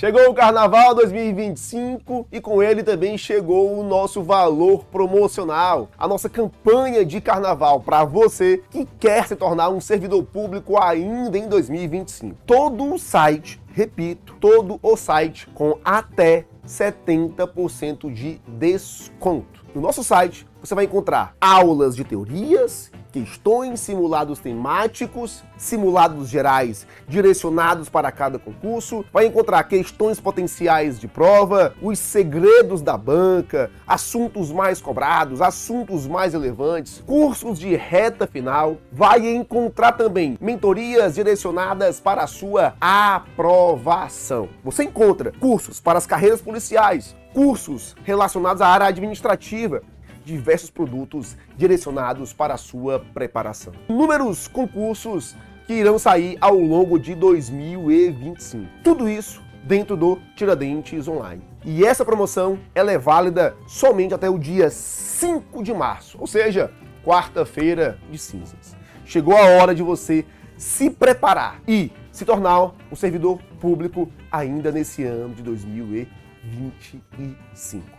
Chegou o Carnaval 2025 e com ele também chegou o nosso valor promocional, a nossa campanha de carnaval para você que quer se tornar um servidor público ainda em 2025. Todo o site, repito, todo o site com até 70% de desconto. No nosso site você vai encontrar aulas de teorias, questões, simulados temáticos, simulados gerais direcionados para cada concurso, vai encontrar questões potenciais de prova, os segredos da banca, assuntos mais cobrados, assuntos mais relevantes, cursos de reta final, vai encontrar também mentorias direcionadas para a sua aprovação. Você encontra cursos para as carreiras policiais, cursos relacionados à área administrativa, diversos produtos direcionados para a sua preparação. Inúmeros concursos que irão sair ao longo de 2025. Tudo isso dentro do Tiradentes Online. E essa promoção ela é válida somente até o dia 5 de março, ou seja, quarta-feira de cinzas. Chegou a hora de você se preparar e se tornar um servidor público ainda nesse ano de 2025.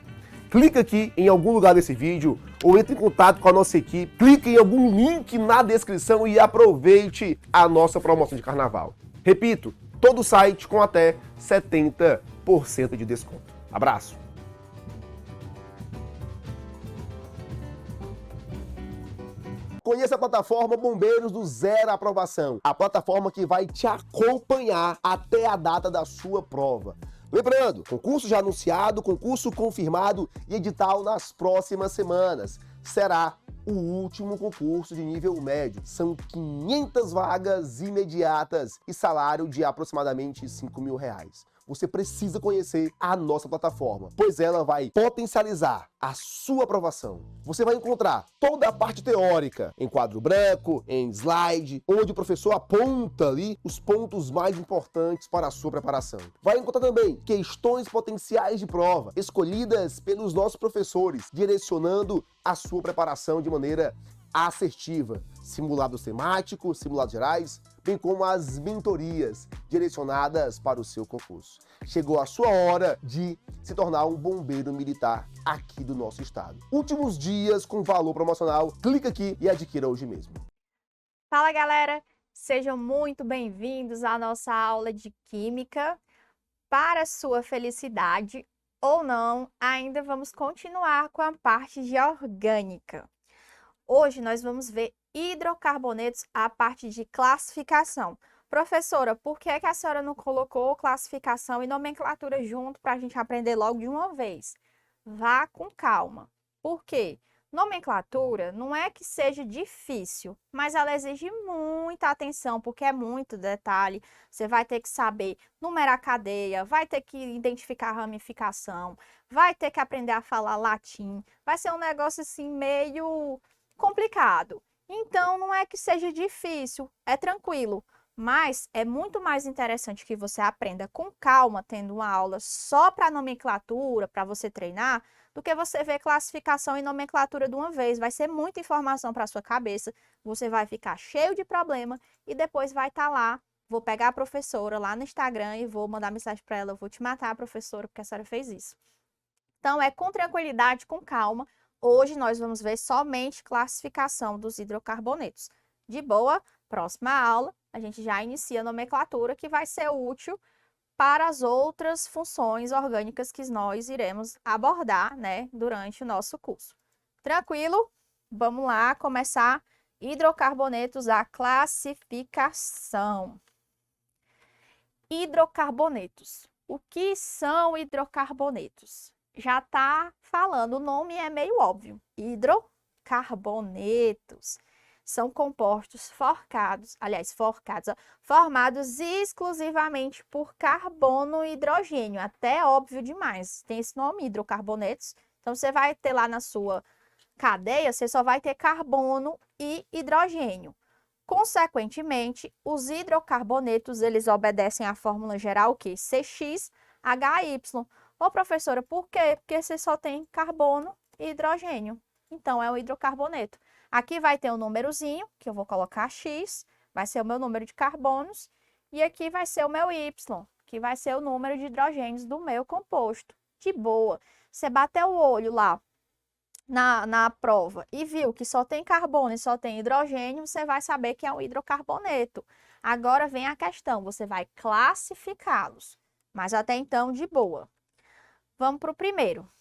Clica aqui em algum lugar desse vídeo ou entre em contato com a nossa equipe, clique em algum link na descrição e aproveite a nossa promoção de carnaval. Repito, todo o site com até 70% de desconto. Abraço! Conheça a plataforma Bombeiros do Zero Aprovação, a plataforma que vai te acompanhar até a data da sua prova. Lembrando, concurso já anunciado, concurso confirmado e edital nas próximas semanas. Será o último concurso de nível médio. São 500 vagas imediatas e salário de aproximadamente R$5.000. Você precisa conhecer a nossa plataforma, pois ela vai potencializar a sua aprovação. Você vai encontrar toda a parte teórica em quadro branco, em slide, onde o professor aponta ali os pontos mais importantes para a sua preparação. Vai encontrar também questões potenciais de prova, escolhidas pelos nossos professores, direcionando a sua preparação de maneira assertiva, simulados temáticos, simulados gerais, bem como as mentorias direcionadas para o seu concurso. Chegou a sua hora de se tornar um bombeiro militar aqui do nosso estado. Últimos dias com valor promocional, clica aqui e adquira hoje mesmo. Fala galera, sejam muito bem-vindos à nossa aula de Química. Para sua felicidade ou não, ainda vamos continuar com a parte de Orgânica. Hoje nós vamos ver hidrocarbonetos, a parte de classificação. Professora, por que a senhora não colocou classificação e nomenclatura junto para a gente aprender logo de uma vez? Vá com calma. Por quê? Nomenclatura não é que seja difícil, mas ela exige muita atenção, porque é muito detalhe. Você vai ter que saber numerar cadeia, vai ter que identificar a ramificação, vai ter que aprender a falar latim. Vai ser um negócio assim meio complicado. Então, não é que seja difícil, é tranquilo, mas é muito mais interessante que você aprenda com calma, tendo uma aula só para nomenclatura, para você treinar, do que você ver classificação e nomenclatura de uma vez. Vai ser muita informação para a sua cabeça, você vai ficar cheio de problema e depois vai estar lá. Vou pegar a professora lá no Instagram e vou mandar mensagem para ela, vou te matar, professora, porque a senhora fez isso. Então, é com tranquilidade, com calma. Hoje nós vamos ver somente classificação dos hidrocarbonetos. De boa, próxima aula, a gente já inicia a nomenclatura, que vai ser útil para as outras funções orgânicas que nós iremos abordar, né, durante o nosso curso. Tranquilo? Vamos lá começar hidrocarbonetos, a classificação. Hidrocarbonetos. O que são hidrocarbonetos? Já está falando, o nome é meio óbvio. Hidrocarbonetos são compostos formados exclusivamente por carbono e hidrogênio. Até óbvio demais. Tem esse nome, hidrocarbonetos. Então, você vai ter lá na sua cadeia, você só vai ter carbono e hidrogênio. Consequentemente, os hidrocarbonetos, eles obedecem à fórmula geral, que CXHY. Ô, professora, por quê? Porque você só tem carbono e hidrogênio. Então, é o hidrocarboneto. Aqui vai ter um númerozinho, que eu vou colocar X, vai ser o meu número de carbonos, e aqui vai ser o meu Y, que vai ser o número de hidrogênios do meu composto. De boa. Você bateu o olho lá na prova e viu que só tem carbono e só tem hidrogênio, você vai saber que é um hidrocarboneto. Agora vem a questão, você vai classificá-los, mas até então de boa. Vamos para o primeiro.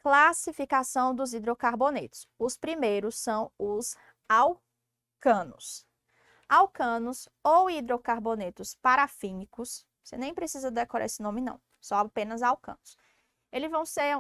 Classificação dos hidrocarbonetos. Os primeiros são os alcanos. Alcanos ou hidrocarbonetos parafínicos, você nem precisa decorar esse nome não, só apenas alcanos.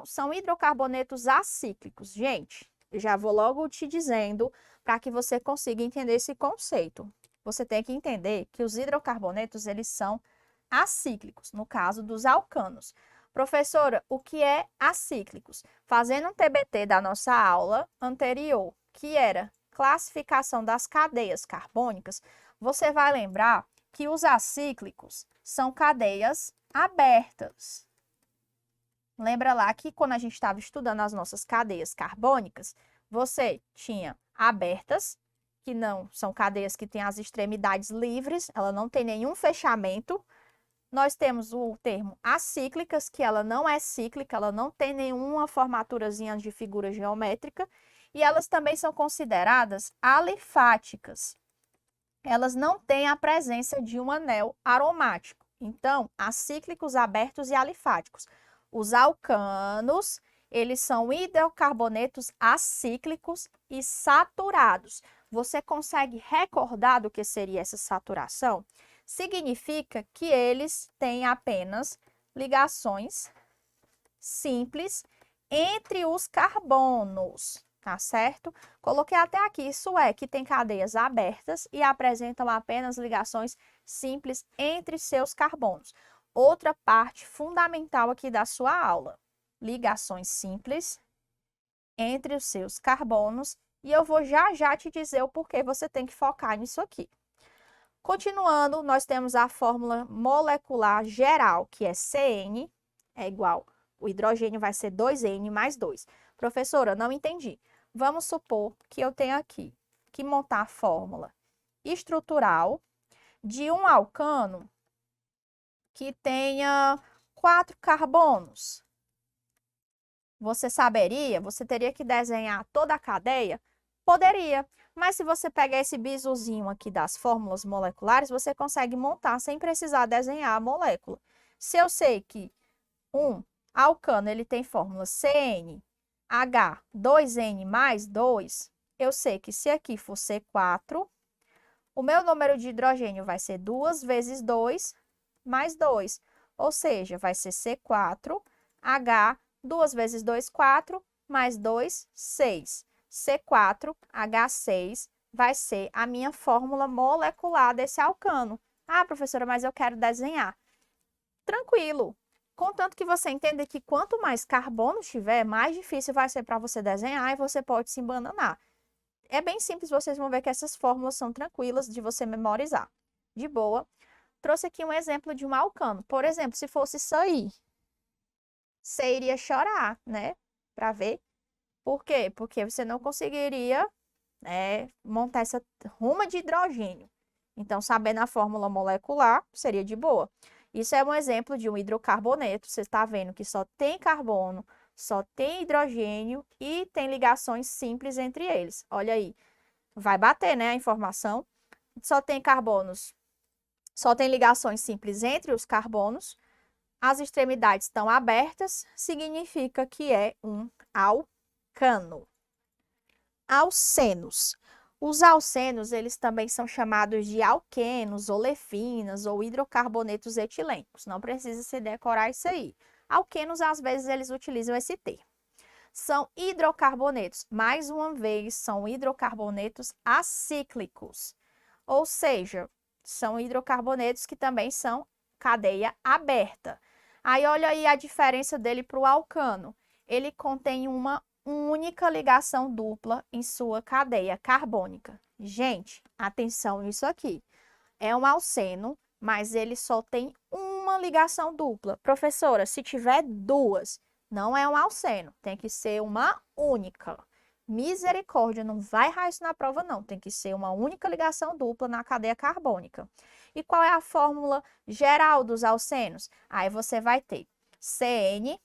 São hidrocarbonetos acíclicos. Gente, eu já vou logo te dizendo para que você consiga entender esse conceito. Você tem que entender que os hidrocarbonetos, eles são acíclicos, no caso dos alcanos. Professora, o que é acíclicos? Fazendo um TBT da nossa aula anterior, que era classificação das cadeias carbônicas, você vai lembrar que os acíclicos são cadeias abertas. Lembra lá que quando a gente estava estudando as nossas cadeias carbônicas, você tinha abertas, que não são cadeias que têm as extremidades livres, ela não tem nenhum fechamento. Nós temos o termo acíclicas, que ela não é cíclica, ela não tem nenhuma formaturazinha de figura geométrica, e elas também são consideradas alifáticas. Elas não têm a presença de um anel aromático. Então, acíclicos, abertos e alifáticos. Os alcanos, eles são hidrocarbonetos acíclicos e saturados. Você consegue recordar do que seria essa saturação? Significa que eles têm apenas ligações simples entre os carbonos, tá certo? Coloquei até aqui, isso é, que tem cadeias abertas e apresentam apenas ligações simples entre seus carbonos. Outra parte fundamental aqui da sua aula, ligações simples entre os seus carbonos, e eu vou já te dizer o porquê você tem que focar nisso aqui. Continuando, nós temos a fórmula molecular geral, que é CN, é igual, o hidrogênio vai ser 2N mais 2. Professora, não entendi. Vamos supor que eu tenho aqui que montar a fórmula estrutural de um alcano que tenha 4 carbonos. Você teria que desenhar toda a cadeia? Poderia, mas se você pegar esse bisuzinho aqui das fórmulas moleculares, você consegue montar sem precisar desenhar a molécula. Se eu sei que um alcano ele tem fórmula CnH 2N mais 2, eu sei que se aqui for C4, o meu número de hidrogênio vai ser 2 vezes 2 mais 2, ou seja, vai ser C4H, 2 vezes 2, 4, mais 2, 6. C4H6 vai ser a minha fórmula molecular desse alcano. Ah, professora, mas eu quero desenhar. Tranquilo. Contanto que você entenda que quanto mais carbono tiver, mais difícil vai ser para você desenhar e você pode se embananar. É bem simples, vocês vão ver que essas fórmulas são tranquilas de você memorizar. De boa. Trouxe aqui um exemplo de um alcano. Por exemplo, se fosse isso aí, você iria chorar, né? Para ver. Por quê? Porque você não conseguiria, né, montar essa ruma de hidrogênio. Então, sabendo a fórmula molecular, seria de boa. Isso é um exemplo de um hidrocarboneto. Você está vendo que só tem carbono, só tem hidrogênio e tem ligações simples entre eles. Olha aí, vai bater, né, a informação. Só tem carbonos, só tem ligações simples entre os carbonos. As extremidades estão abertas, significa que é um alcano. Alcenos. Os alcenos, eles também são chamados de alquenos, olefinas ou hidrocarbonetos etilênicos. Não precisa se decorar isso aí. Alquenos, às vezes, eles utilizam esse termo. São hidrocarbonetos. Mais uma vez, são hidrocarbonetos acíclicos. Ou seja, são hidrocarbonetos que também são cadeia aberta. Aí, olha aí a diferença dele para o alcano. Ele contém uma única ligação dupla em sua cadeia carbônica. Gente, atenção nisso aqui. É um alceno, mas ele só tem uma ligação dupla. Professora, se tiver duas, não é um alceno, tem que ser uma única. Misericórdia, não vai errar isso na prova não, tem que ser uma única ligação dupla na cadeia carbônica. E qual é a fórmula geral dos alcenos? Aí você vai ter CnH2n.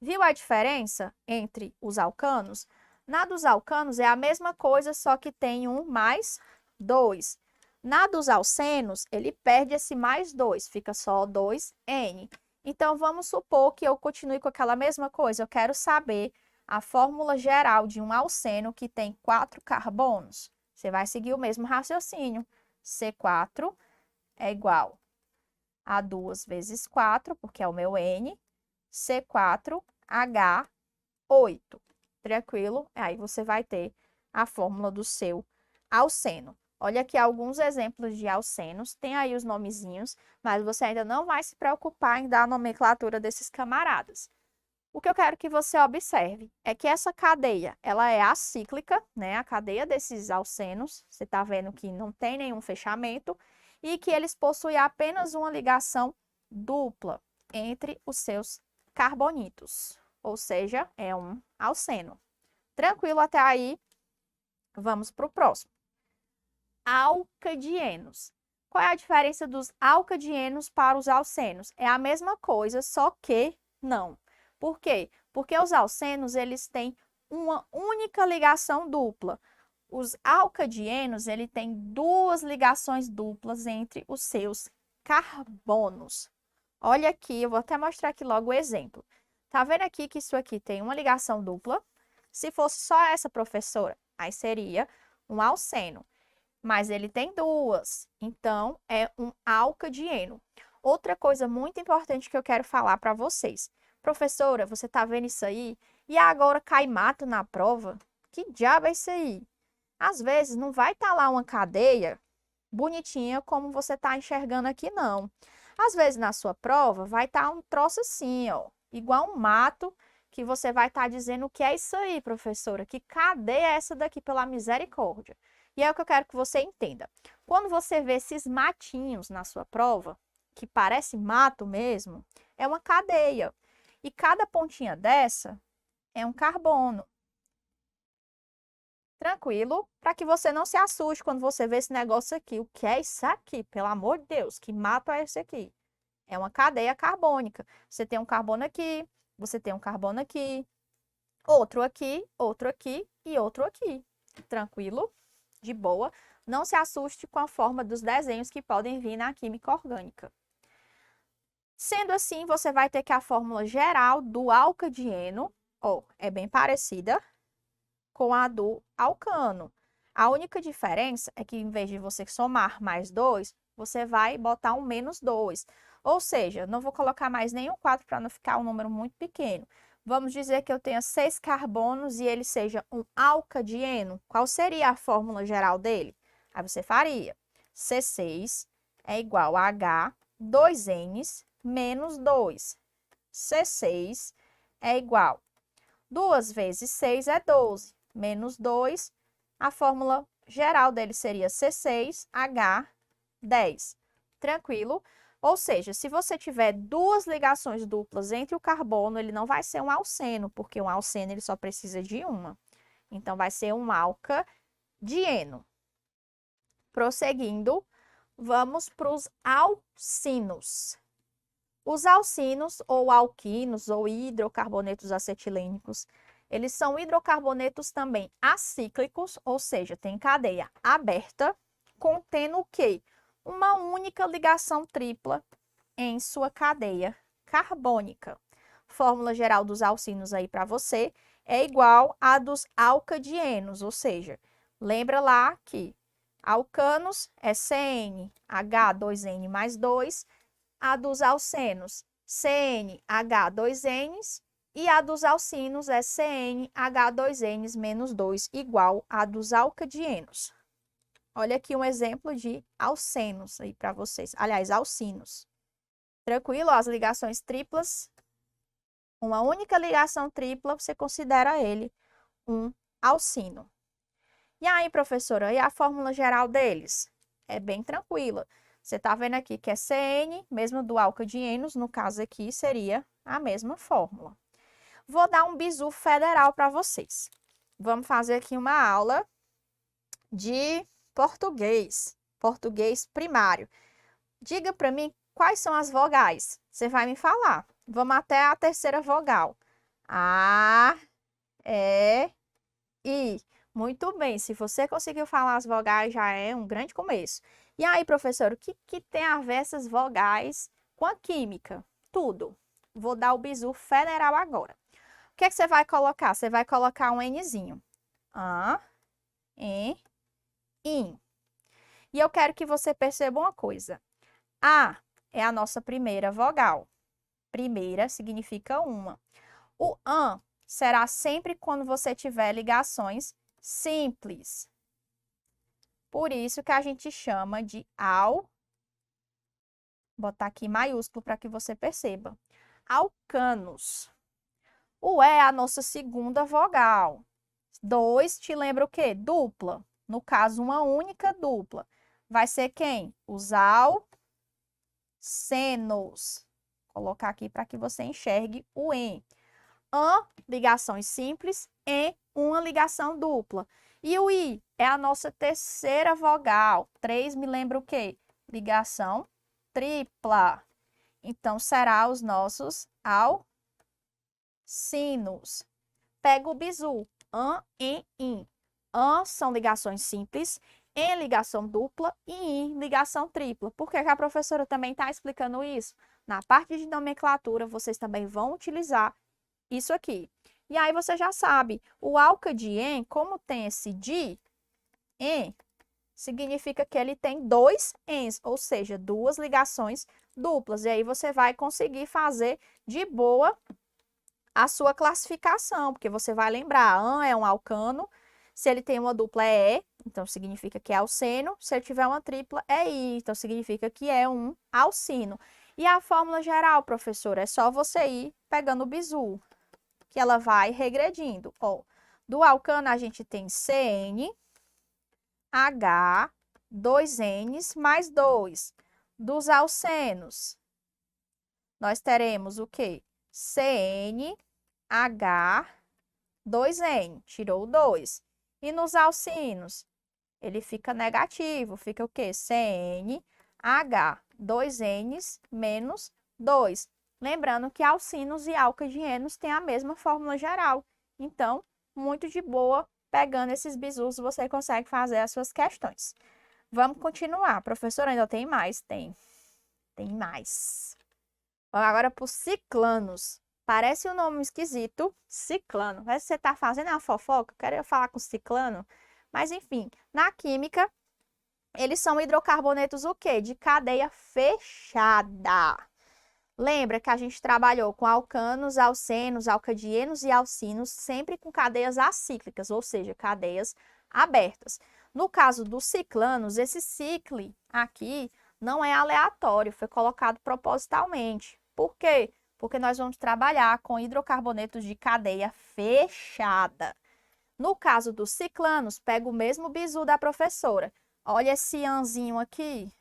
Viu a diferença entre os alcanos? Na dos alcanos é a mesma coisa, só que tem um mais 2. Na dos alcenos, ele perde esse mais 2, fica só 2n. Então, vamos supor que eu continue com aquela mesma coisa. Eu quero saber a fórmula geral de um alceno que tem 4 carbonos. Você vai seguir o mesmo raciocínio. C4 é igual a 2 vezes 4, porque é o meu N, C4H8. Tranquilo? Aí você vai ter a fórmula do seu alceno. Olha aqui alguns exemplos de alcenos, tem aí os nomezinhos, mas você ainda não vai se preocupar em dar a nomenclatura desses camaradas. O que eu quero que você observe é que essa cadeia, ela é acíclica, né? A cadeia desses alcenos, você está vendo que não tem nenhum fechamento e que eles possuem apenas uma ligação dupla entre os seus carbonitos, ou seja, é um alceno. Tranquilo até aí? Vamos para o próximo. Alcadienos. Qual é a diferença dos alcadienos para os alcenos? É a mesma coisa, só que não. Por quê? Porque os alcenos, eles têm uma única ligação dupla. Os alcadienos, ele tem duas ligações duplas entre os seus carbonos. Olha aqui, eu vou até mostrar aqui logo o exemplo. Tá vendo aqui que isso aqui tem uma ligação dupla? Se fosse só essa, professora, aí seria um alceno. Mas ele tem duas, então é um alcadieno. Outra coisa muito importante que eu quero falar para vocês. Professora, você tá vendo isso aí? E agora cai mato na prova? Que diabo é isso aí? Às vezes não vai estar lá uma cadeia bonitinha como você está enxergando aqui, não. Às vezes na sua prova vai estar um troço assim, ó, igual um mato, que você vai estar dizendo o que é isso aí, professora? Que cadeia é essa daqui, pela misericórdia? E é o que eu quero que você entenda. Quando você vê esses matinhos na sua prova, que parece mato mesmo, é uma cadeia. E cada pontinha dessa é um carbono. Tranquilo? Para que você não se assuste quando você vê esse negócio aqui. O que é isso aqui? Pelo amor de Deus, que mato é esse aqui? É uma cadeia carbônica. Você tem um carbono aqui, você tem um carbono aqui, outro aqui e outro aqui. Tranquilo? De boa. Não se assuste com a forma dos desenhos que podem vir na química orgânica. Sendo assim, você vai ter que a fórmula geral do alcadieno, é bem parecida com a do alcano. A única diferença é que, em vez de você somar mais 2, você vai botar um menos 2. Ou seja, não vou colocar mais nenhum 4 para não ficar um número muito pequeno. Vamos dizer que eu tenha 6 carbonos e ele seja um alcadieno. Qual seria a fórmula geral dele? Aí você faria C6 é igual a H, 2Ns, menos 2. C6 é igual 2 vezes 6 é 12, menos 2. A fórmula geral dele seria C6H10. Tranquilo? Ou seja, se você tiver duas ligações duplas entre o carbono, ele não vai ser um alceno, porque um alceno ele só precisa de uma. Então, vai ser um alcadieno. Prosseguindo, vamos para os alcinos. Os alcinos, ou alquinos, ou hidrocarbonetos acetilênicos, eles são hidrocarbonetos também acíclicos, ou seja, tem cadeia aberta, contendo o quê? Uma única ligação tripla em sua cadeia carbônica. Fórmula geral dos alcinos aí para você é igual à dos alcadienos, ou seja, lembra lá que alcanos é CnH2n mais 2, a dos alcenos CnH2n e a dos alcinos é CnH2n menos 2, igual a dos alcadienos. Olha aqui um exemplo de alcenos aí para vocês. Aliás, alcinos. Tranquilo? As ligações triplas. Uma única ligação tripla, você considera ele um alcino. E aí, professora, e a fórmula geral deles? É bem tranquila. Você está vendo aqui que é CN, mesmo do alcadienos, no caso aqui seria a mesma fórmula. Vou dar um bizu federal para vocês. Vamos fazer aqui uma aula de português, português primário. Diga para mim quais são as vogais. Você vai me falar. Vamos até a terceira vogal. A, E, I. Muito bem, se você conseguiu falar as vogais, já é um grande começo. E aí, professor, o que tem a ver essas vogais com a química? Tudo. Vou dar o bizu federal agora. O que é que você vai colocar? Você vai colocar um Nzinho. A, E, I. E eu quero que você perceba uma coisa. A é a nossa primeira vogal. Primeira significa uma. O an será sempre quando você tiver ligações simples. Por isso que a gente chama de ao. Vou botar aqui maiúsculo para que você perceba. Alcanos. O E é a nossa segunda vogal. 2 te lembra o quê? Dupla. No caso, uma única dupla. Vai ser quem? Os alcenos. Vou colocar aqui para que você enxergue o E. An, ligações simples, E, uma ligação dupla. E o I é a nossa terceira vogal. 3 me lembra o quê? Ligação tripla. Então, será os nossos alcinos. Pega o bizu. An, e, in. An são ligações simples, em ligação dupla e in ligação tripla. Por que a professora também está explicando isso? Na parte de nomenclatura, vocês também vão utilizar isso aqui. E aí você já sabe, o alca de en, como tem esse de, en, significa que ele tem dois ens, ou seja, duas ligações duplas. E aí você vai conseguir fazer de boa a sua classificação, porque você vai lembrar, an é um alcano, se ele tem uma dupla é E, então significa que é alceno, se ele tiver uma tripla é I, então significa que é um alcino. E a fórmula geral, professora, é só você ir pegando o bizu, que ela vai regredindo. Ó, do alcano a gente tem CN, H, 2 N's mais 2. Dos alcenos, nós teremos o quê? CN, H, 2N, tirou o 2. E nos alcinos, ele fica negativo, fica o quê? CN, H, 2N's menos 2. Lembrando que alcinos e alcadienos têm a mesma fórmula geral. Então, muito de boa, pegando esses bizus, você consegue fazer as suas questões. Vamos continuar. Professora, ainda tem mais? Tem mais. Vamos agora para os ciclanos. Parece um nome esquisito, ciclano. Parece que você está fazendo uma fofoca, quero falar com ciclano. Mas, enfim, na química, eles são hidrocarbonetos o quê? De cadeia fechada. Lembra que a gente trabalhou com alcanos, alcenos, alcadienos e alcinos, sempre com cadeias acíclicas, ou seja, cadeias abertas. No caso dos ciclanos, esse cicle aqui não é aleatório, foi colocado propositalmente. Por quê? Porque nós vamos trabalhar com hidrocarbonetos de cadeia fechada. No caso dos ciclanos, pega o mesmo bizu da professora. Olha esse anzinho aqui.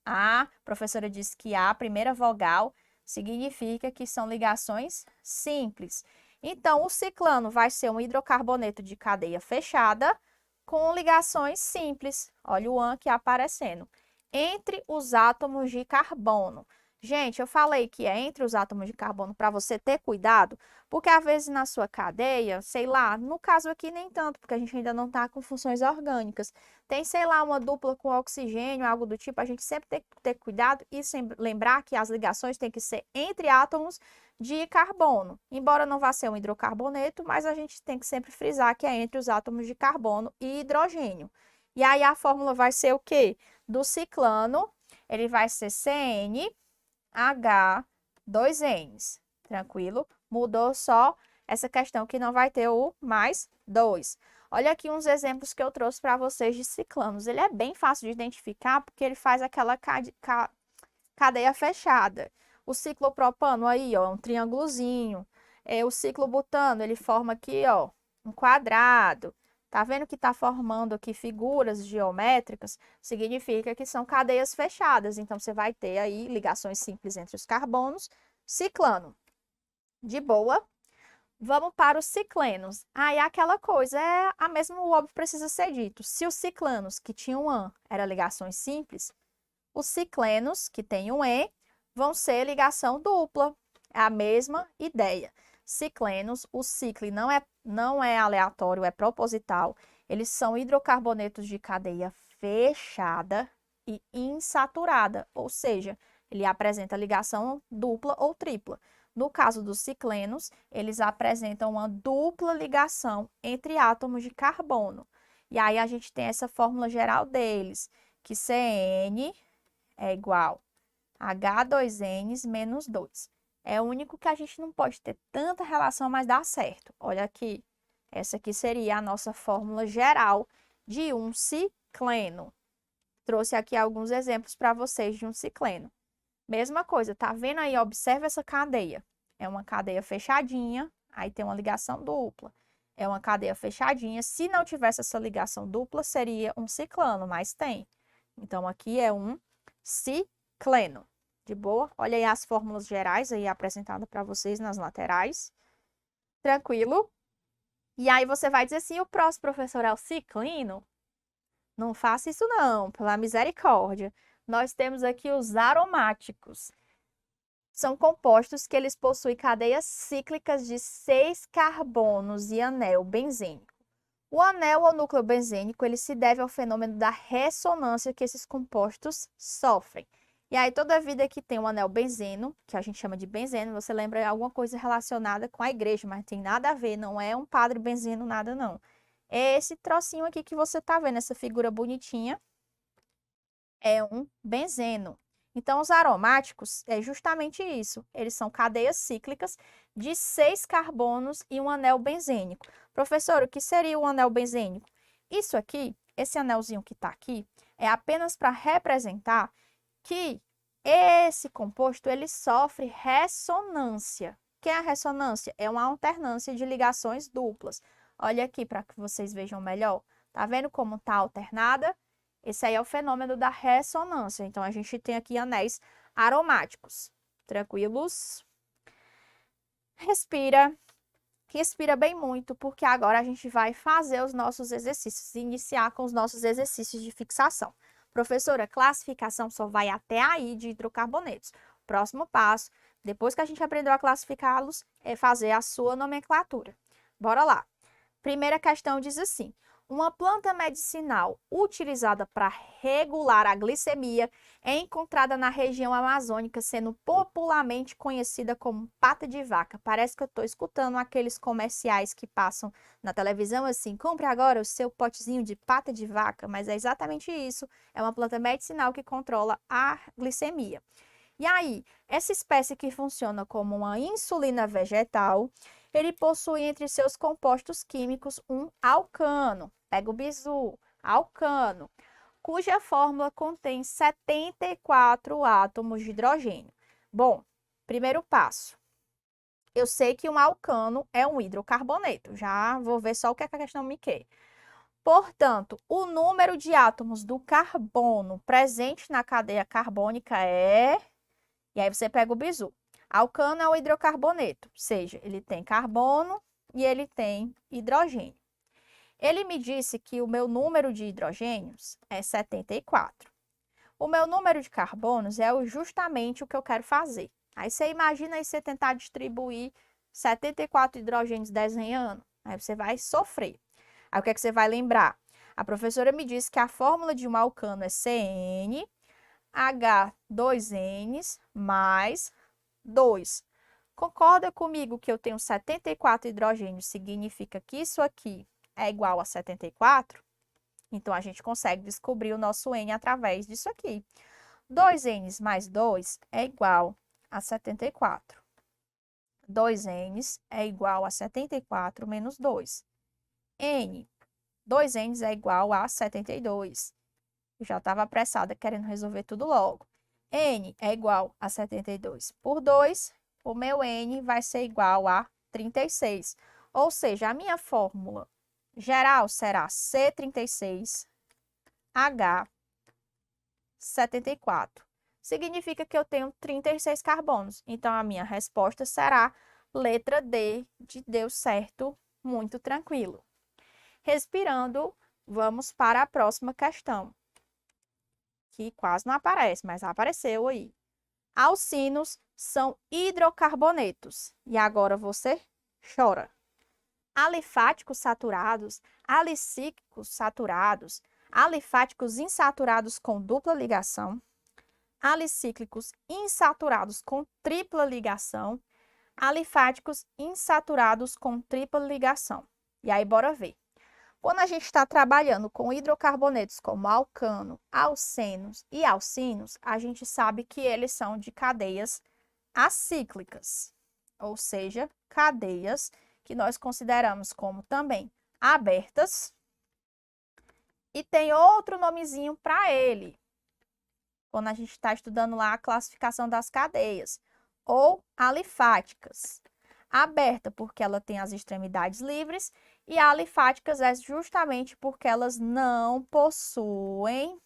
A professora disse que a primeira vogal significa que são ligações simples. Então, o ciclano vai ser um hidrocarboneto de cadeia fechada com ligações simples. Olha o an aqui aparecendo. Entre os átomos de carbono. Gente, eu falei que é entre os átomos de carbono para você ter cuidado, porque às vezes na sua cadeia, sei lá, no caso aqui nem tanto, porque a gente ainda não está com funções orgânicas. Tem, sei lá, uma dupla com oxigênio, algo do tipo, a gente sempre tem que ter cuidado e lembrar que as ligações têm que ser entre átomos de carbono. Embora não vá ser um hidrocarboneto, mas a gente tem que sempre frisar que é entre os átomos de carbono e hidrogênio. E aí a fórmula vai ser o quê? Do ciclano, ele vai ser CN, H, 2 N's. Tranquilo? Mudou só essa questão que não vai ter o mais 2. Olha aqui uns exemplos que eu trouxe para vocês de ciclanos. Ele é bem fácil de identificar porque ele faz aquela cadeia fechada. O ciclopropano aí, ó, um triângulozinho. O ciclobutano, ele forma aqui, ó, um quadrado. Tá vendo que tá formando aqui figuras geométricas? Significa que são cadeias fechadas. Então, você vai ter aí ligações simples entre os carbonos. Ciclano. De boa. Vamos para os ciclenos. Aí aquela coisa, é a mesma, o óbvio precisa ser dito. Se os ciclanos que tinham AN eram ligações simples, os ciclenos que têm um E vão ser ligação dupla. É a mesma ideia. Ciclenos, o cicle não é aleatório, é proposital. Eles são hidrocarbonetos de cadeia fechada e insaturada, ou seja, ele apresenta ligação dupla ou tripla. No caso dos ciclenos, eles apresentam uma dupla ligação entre átomos de carbono. E aí a gente tem essa fórmula geral deles, que CN é igual a H2N menos 2. É o único que a gente não pode ter tanta relação, mas dá certo. Olha aqui, essa aqui seria a nossa fórmula geral de um cicleno. Trouxe aqui alguns exemplos para vocês de um cicleno. Mesma coisa, tá vendo aí? Observa essa cadeia. É uma cadeia fechadinha, aí tem uma ligação dupla. É uma cadeia fechadinha. Se não tivesse essa ligação dupla, seria um ciclano, mas tem. Então, aqui é um cicleno. De boa? Olha aí as fórmulas gerais aí apresentadas para vocês nas laterais. Tranquilo? E aí você vai dizer assim, o próximo professor é o ciclino? Não faça isso não, pela misericórdia. Nós temos aqui os aromáticos. São compostos que eles possuem cadeias cíclicas de 6 carbonos e anel benzênico. O anel ou núcleo benzênico, ele se deve ao fenômeno da ressonância que esses compostos sofrem. E aí, toda vida que tem um anel benzeno, que a gente chama de benzeno, você lembra alguma coisa relacionada com a igreja, mas tem nada a ver, não é um padre benzeno, nada não. É esse trocinho aqui que você tá vendo, essa figura bonitinha, é um benzeno. Então, os aromáticos é justamente isso. Eles são cadeias cíclicas de 6 carbonos e um anel benzênico. Professor, o que seria o anel benzênico? Isso aqui, esse anelzinho que está aqui, é apenas para representar que esse composto ele sofre ressonância. O que é a ressonância? É uma alternância de ligações duplas. Olha aqui para que vocês vejam melhor. Tá vendo como está alternada? Esse aí é o fenômeno da ressonância. Então, a gente tem aqui anéis aromáticos. Tranquilos? Respira. Respira bem muito, porque agora a gente vai fazer os nossos exercícios. Iniciar com os nossos exercícios de fixação. Professora, classificação só vai até aí de hidrocarbonetos. Próximo passo, depois que a gente aprendeu a classificá-los, é fazer a sua nomenclatura. Bora lá. Primeira questão diz assim: uma planta medicinal utilizada para regular a glicemia é encontrada na região amazônica, sendo popularmente conhecida como pata de vaca. Parece que eu estou escutando aqueles comerciais que passam na televisão assim: compre agora o seu potezinho de pata de vaca, mas é exatamente isso. É uma planta medicinal que controla a glicemia. E aí, essa espécie que funciona como uma insulina vegetal, ele possui entre seus compostos químicos um alcano, pega o bizu, alcano, cuja fórmula contém 74 átomos de hidrogênio. Bom, primeiro passo. Eu sei que um alcano é um hidrocarboneto, já vou ver só o que a questão me quer. Portanto, o número de átomos do carbono presente na cadeia carbônica é... E aí você pega o bizu. Alcano é o hidrocarboneto, ou seja, ele tem carbono e ele tem hidrogênio. Ele me disse que o meu número de hidrogênios é 74. O meu número de carbonos é justamente o que eu quero fazer. Aí você imagina aí você tentar distribuir 74 hidrogênios desenhando. Aí você vai sofrer. Aí o que é que você vai lembrar? A professora me disse que a fórmula de um alcano é CN H2N mais 2. Concorda comigo que eu tenho 74 hidrogênios, significa que isso aqui é igual a 74? Então, a gente consegue descobrir o nosso N através disso aqui. 2N mais 2 é igual a 74. 2N é igual a 74 menos 2. N, 2N é igual a 72. Eu já estava apressada querendo resolver tudo logo. N é igual a 72 por 2, o meu N vai ser igual a 36. Ou seja, a minha fórmula geral será C36H74. Significa que eu tenho 36 carbonos. Então, a minha resposta será Letra D, de deu certo, muito tranquilo. Respirando, vamos para a próxima questão, que quase não aparece, mas apareceu aí. Alcinos são hidrocarbonetos. E agora você chora. Alifáticos saturados, alicíclicos saturados, alifáticos insaturados com dupla ligação, alicíclicos insaturados com tripla ligação, alifáticos insaturados com tripla ligação. E aí, bora ver. Quando a gente está trabalhando com hidrocarbonetos como alcano, alcenos e alcinos, a gente sabe que eles são de cadeias acíclicas, ou seja, cadeias que nós consideramos como também abertas. E tem outro nomezinho para ele, quando a gente está estudando lá a classificação das cadeias, ou alifáticas. Aberta porque ela tem as extremidades livres e alifáticas é justamente porque elas não possuem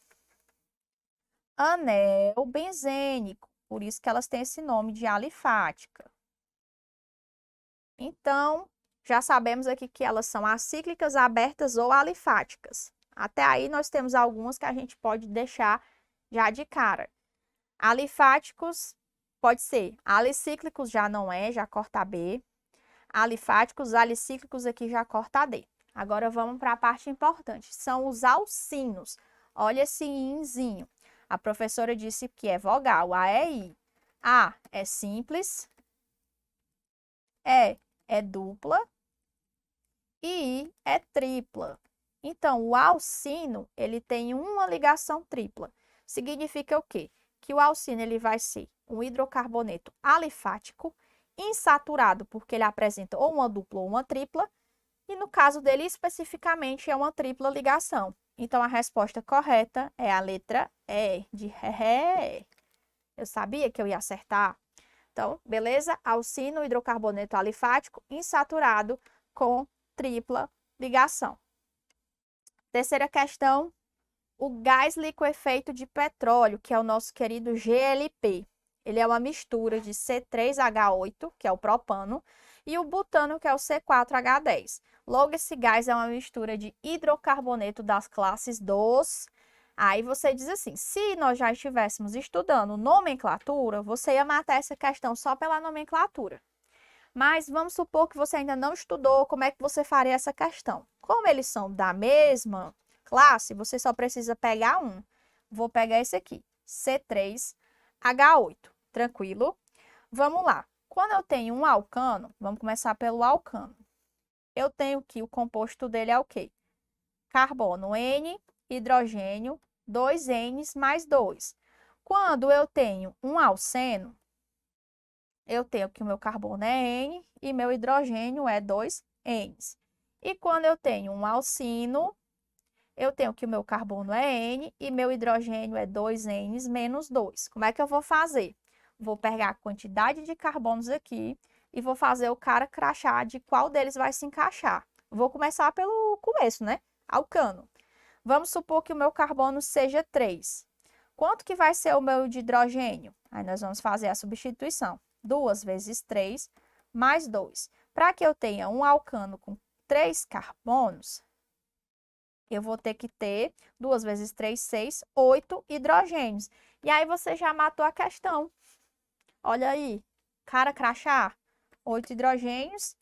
anel benzênico. Por isso que elas têm esse nome de alifática. Então, já sabemos aqui que elas são acíclicas, abertas ou alifáticas. Até aí nós temos algumas que a gente pode deixar já de cara. Alifáticos pode ser alicíclicos, já não é, já corta B. Alifáticos, alicíclicos aqui já corta D. Agora vamos para a parte importante, são os alcinos. Olha esse inzinho. A professora disse que é vogal, A é I. A é simples, E é dupla e I é tripla. Então, o alcino, ele tem uma ligação tripla. Significa o quê? Que o alcino ele vai ser um hidrocarboneto alifático, insaturado, porque ele apresenta ou uma dupla ou uma tripla, e no caso dele especificamente é uma tripla ligação. Então, a resposta correta é a letra E, de ré. Eu sabia que eu ia acertar. Então, beleza? Alcino, hidrocarboneto alifático, insaturado com tripla ligação. Terceira questão, o gás liquefeito de petróleo, que é o nosso querido GLP. Ele é uma mistura de C3H8, que é o propano, e o butano, que é o C4H10. Logo, esse gás é uma mistura de hidrocarboneto das classes dos... Aí você diz assim, se nós já estivéssemos estudando nomenclatura, você ia matar essa questão só pela nomenclatura. Mas vamos supor que você ainda não estudou, como é que você faria essa questão? Como eles são da mesma classe, você só precisa pegar um. Vou pegar esse aqui, C3H8. Tranquilo? Vamos lá. Quando eu tenho um alcano, vamos começar pelo alcano. Eu tenho que o composto dele é o quê? Carbono N, hidrogênio, 2 N's mais 2. Quando eu tenho um alceno, eu tenho que o meu carbono é N e meu hidrogênio é 2 N's. E quando eu tenho um alcino, eu tenho que o meu carbono é N e meu hidrogênio é 2 N's menos 2. Como é que eu vou fazer? Vou pegar a quantidade de carbonos aqui e vou fazer o cara crachá de qual deles vai se encaixar. Vou começar pelo começo, né? Alcano. Vamos supor que o meu carbono seja 3. Quanto que vai ser o meu de hidrogênio? Aí nós vamos fazer a substituição. 2 vezes 3 mais 2. Para que eu tenha um alcano com 3 carbonos, eu vou ter que ter 2 vezes 3, 6, 8 hidrogênios. E aí você já matou a questão. Olha aí, cara crachá, 8 hidrogênios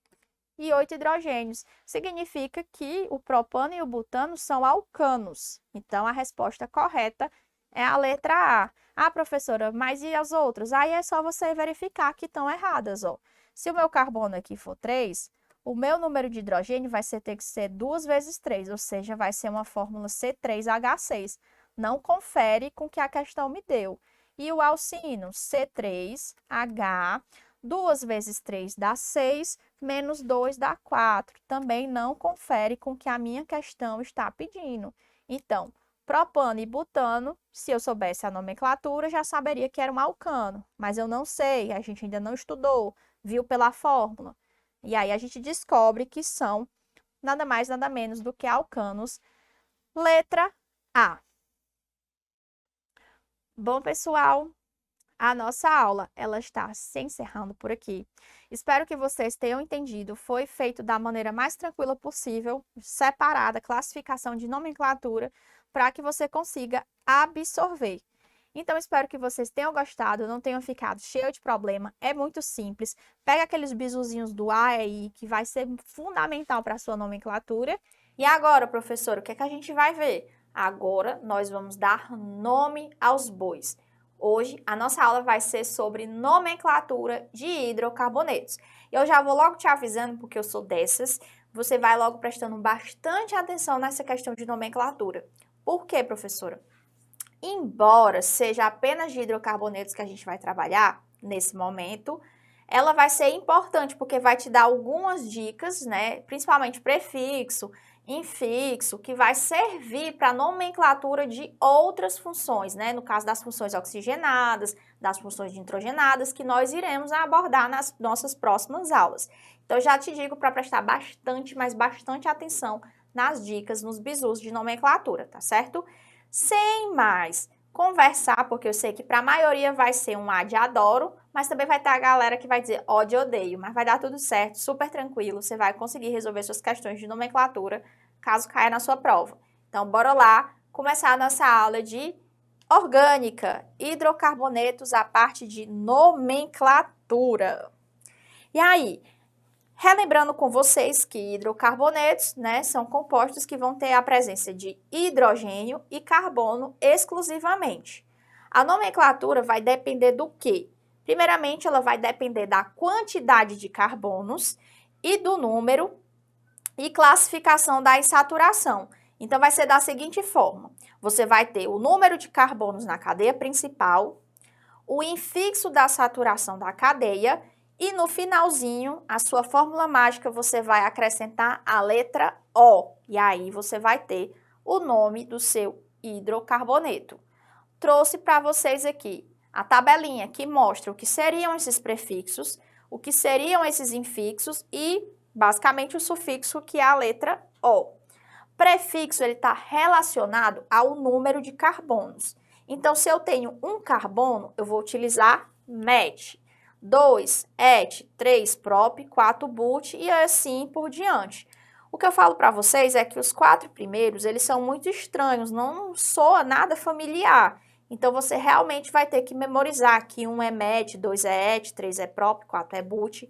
e 8 hidrogênios. Significa que o propano e o butano são alcanos. Então, a resposta correta é a letra A. Ah, professora, mas e as outras? Aí é só você verificar que estão erradas, ó. Se o meu carbono aqui for 3, o meu número de hidrogênio vai ter que ser 2 vezes 3, ou seja, vai ser uma fórmula C3H6. Não confere com o que a questão me deu. E o alcino, C3H, 2 vezes 3 dá 6, menos 2 dá 4. Também não confere com o que a minha questão está pedindo. Então, propano e butano, se eu soubesse a nomenclatura, já saberia que era um alcano. Mas eu não sei, a gente ainda não estudou, viu pela fórmula. E aí a gente descobre que são nada mais, nada menos do que alcanos. Letra A. Bom, pessoal, A nossa aula, ela está se encerrando por aqui. Espero que vocês tenham entendido. Foi feito da maneira mais tranquila possível, separada, classificação de nomenclatura, para que você consiga absorver. Então, espero que vocês tenham gostado, não tenham ficado cheio de problema. É muito simples. Pega aqueles bisuzinhos do A e I, que vai ser fundamental para a sua nomenclatura. E agora, professor, o que é que a gente vai ver? Agora, nós vamos dar nome aos bois. Hoje, a nossa aula vai ser sobre nomenclatura de hidrocarbonetos. Eu já vou logo te avisando, porque eu sou dessas, você vai logo prestando bastante atenção nessa questão de nomenclatura. Por quê, professora? Embora seja apenas de hidrocarbonetos que a gente vai trabalhar nesse momento, ela vai ser importante, porque vai te dar algumas dicas, né? Principalmente prefixo, infixo, que vai servir para a nomenclatura de outras funções, né? No caso das funções oxigenadas, das funções nitrogenadas, que nós iremos abordar nas nossas próximas aulas. Então, já te digo para prestar bastante, mas bastante atenção nas dicas, nos bizus de nomenclatura, tá certo? Sem mais conversar, porque eu sei que para a maioria vai ser um A de adoro, mas também vai ter a galera que vai dizer ó de odeio, mas vai dar tudo certo, super tranquilo, você vai conseguir resolver suas questões de nomenclatura, caso caia na sua prova. Então, bora lá começar a nossa aula de orgânica, hidrocarbonetos, a parte de nomenclatura. E aí, relembrando com vocês que hidrocarbonetos, né, são compostos que vão ter a presença de hidrogênio e carbono exclusivamente. A nomenclatura vai depender do quê? Primeiramente, ela vai depender da quantidade de carbonos e do número e classificação da insaturação. Então, vai ser da seguinte forma. Você vai ter o número de carbonos na cadeia principal, o infixo da saturação da cadeia e no finalzinho, a sua fórmula mágica, você vai acrescentar a letra O. E aí, você vai ter o nome do seu hidrocarboneto. Trouxe para vocês aqui a tabelinha que mostra o que seriam esses prefixos, o que seriam esses infixos e, basicamente, o sufixo, que é a letra O. Prefixo, ele está relacionado ao número de carbonos. Então, se eu tenho um carbono, eu vou utilizar met. 2, et, 3, prop, 4, but e assim por diante. O que eu falo para vocês é que os 4 primeiros, eles são muito estranhos, não soa nada familiar. Então, você realmente vai ter que memorizar que 1 é met, 2 é et, 3 é prop, 4 é but.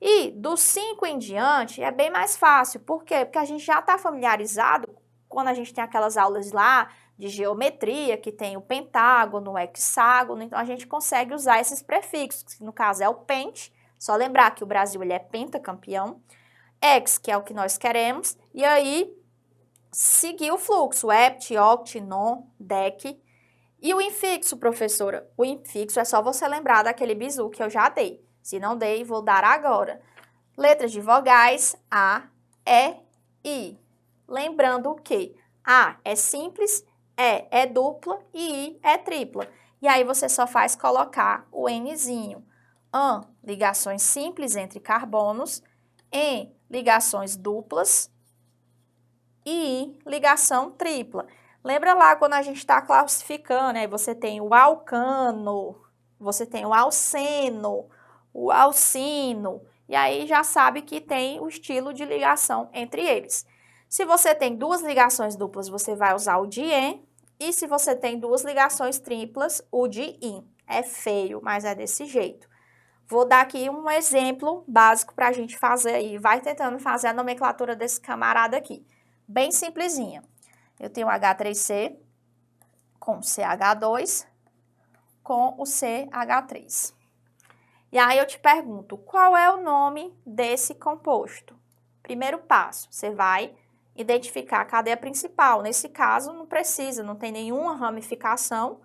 E dos 5 em diante é bem mais fácil. Por quê? Porque a gente já está familiarizado quando a gente tem aquelas aulas lá de geometria, que tem o pentágono, o hexágono, então a gente consegue usar esses prefixos, que no caso é o pente, só lembrar que o Brasil ele é pentacampeão, hex, que é o que nós queremos, e aí seguir o fluxo, hept, oct, non, dec, e o infixo, professora, o infixo é só você lembrar daquele bizu que eu já dei, se não dei, vou dar agora. Letras de vogais, A, E, I, lembrando que A é simples, E é dupla e I é tripla. E aí você só faz colocar o Nzinho. AN, ligações simples entre carbonos. EN, ligações duplas. E I, ligação tripla. Lembra lá quando a gente está classificando, né? Você tem o alcano, você tem o alceno, o alcino. E aí já sabe que tem o estilo de ligação entre eles. Se você tem 2 ligações duplas, você vai usar o de EN. E se você tem 2 ligações triplas, o de IN. É feio, mas é desse jeito. Vou dar aqui um exemplo básico para a gente fazer aí. Vai tentando fazer a nomenclatura desse camarada aqui. Bem simplesinha. Eu tenho H3C com CH2 com o CH3. E aí eu te pergunto, qual é o nome desse composto? Primeiro passo, você vai identificar a cadeia principal. Nesse caso, não precisa, não tem nenhuma ramificação.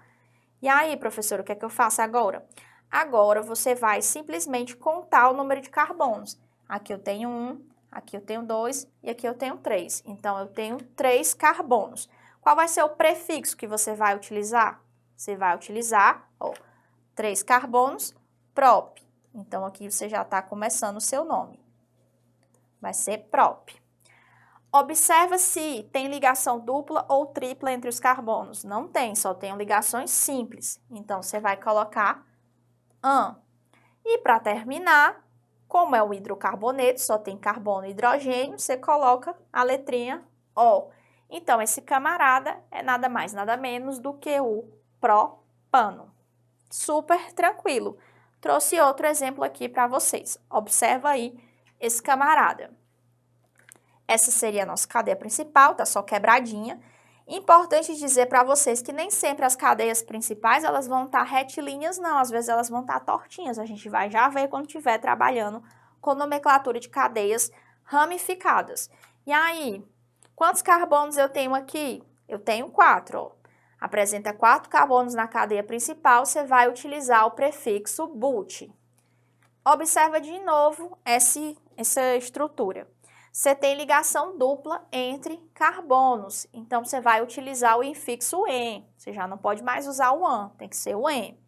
E aí, professora, o que é que eu faço agora? Agora, você vai simplesmente contar o número de carbonos. Aqui eu tenho 1, aqui eu tenho 2 e aqui eu tenho 3. Então, eu tenho 3 carbonos. Qual vai ser o prefixo que você vai utilizar? Você vai utilizar, 3 carbonos, prop. Então, aqui você já está começando o seu nome. Vai ser prop. Observa se tem ligação dupla ou tripla entre os carbonos. Não tem, só tem ligações simples. Então, você vai colocar An. E para terminar, como é um hidrocarboneto, só tem carbono e hidrogênio, você coloca a letrinha O. Então, esse camarada é nada mais, nada menos do que o propano. Super tranquilo. Trouxe outro exemplo aqui para vocês. Observa aí esse camarada. Essa seria a nossa cadeia principal, tá só quebradinha. Importante dizer para vocês que nem sempre as cadeias principais elas vão estar retilíneas, não. Às vezes elas vão estar tortinhas. A gente vai já ver quando estiver trabalhando com nomenclatura de cadeias ramificadas. E aí, quantos carbonos eu tenho aqui? Eu tenho 4, ó. Apresenta 4 carbonos na cadeia principal, você vai utilizar o prefixo but. Observa de novo essa estrutura. Você tem ligação dupla entre carbonos, então você vai utilizar o infixo "en". Você já não pode mais usar o "an", tem que ser o "en".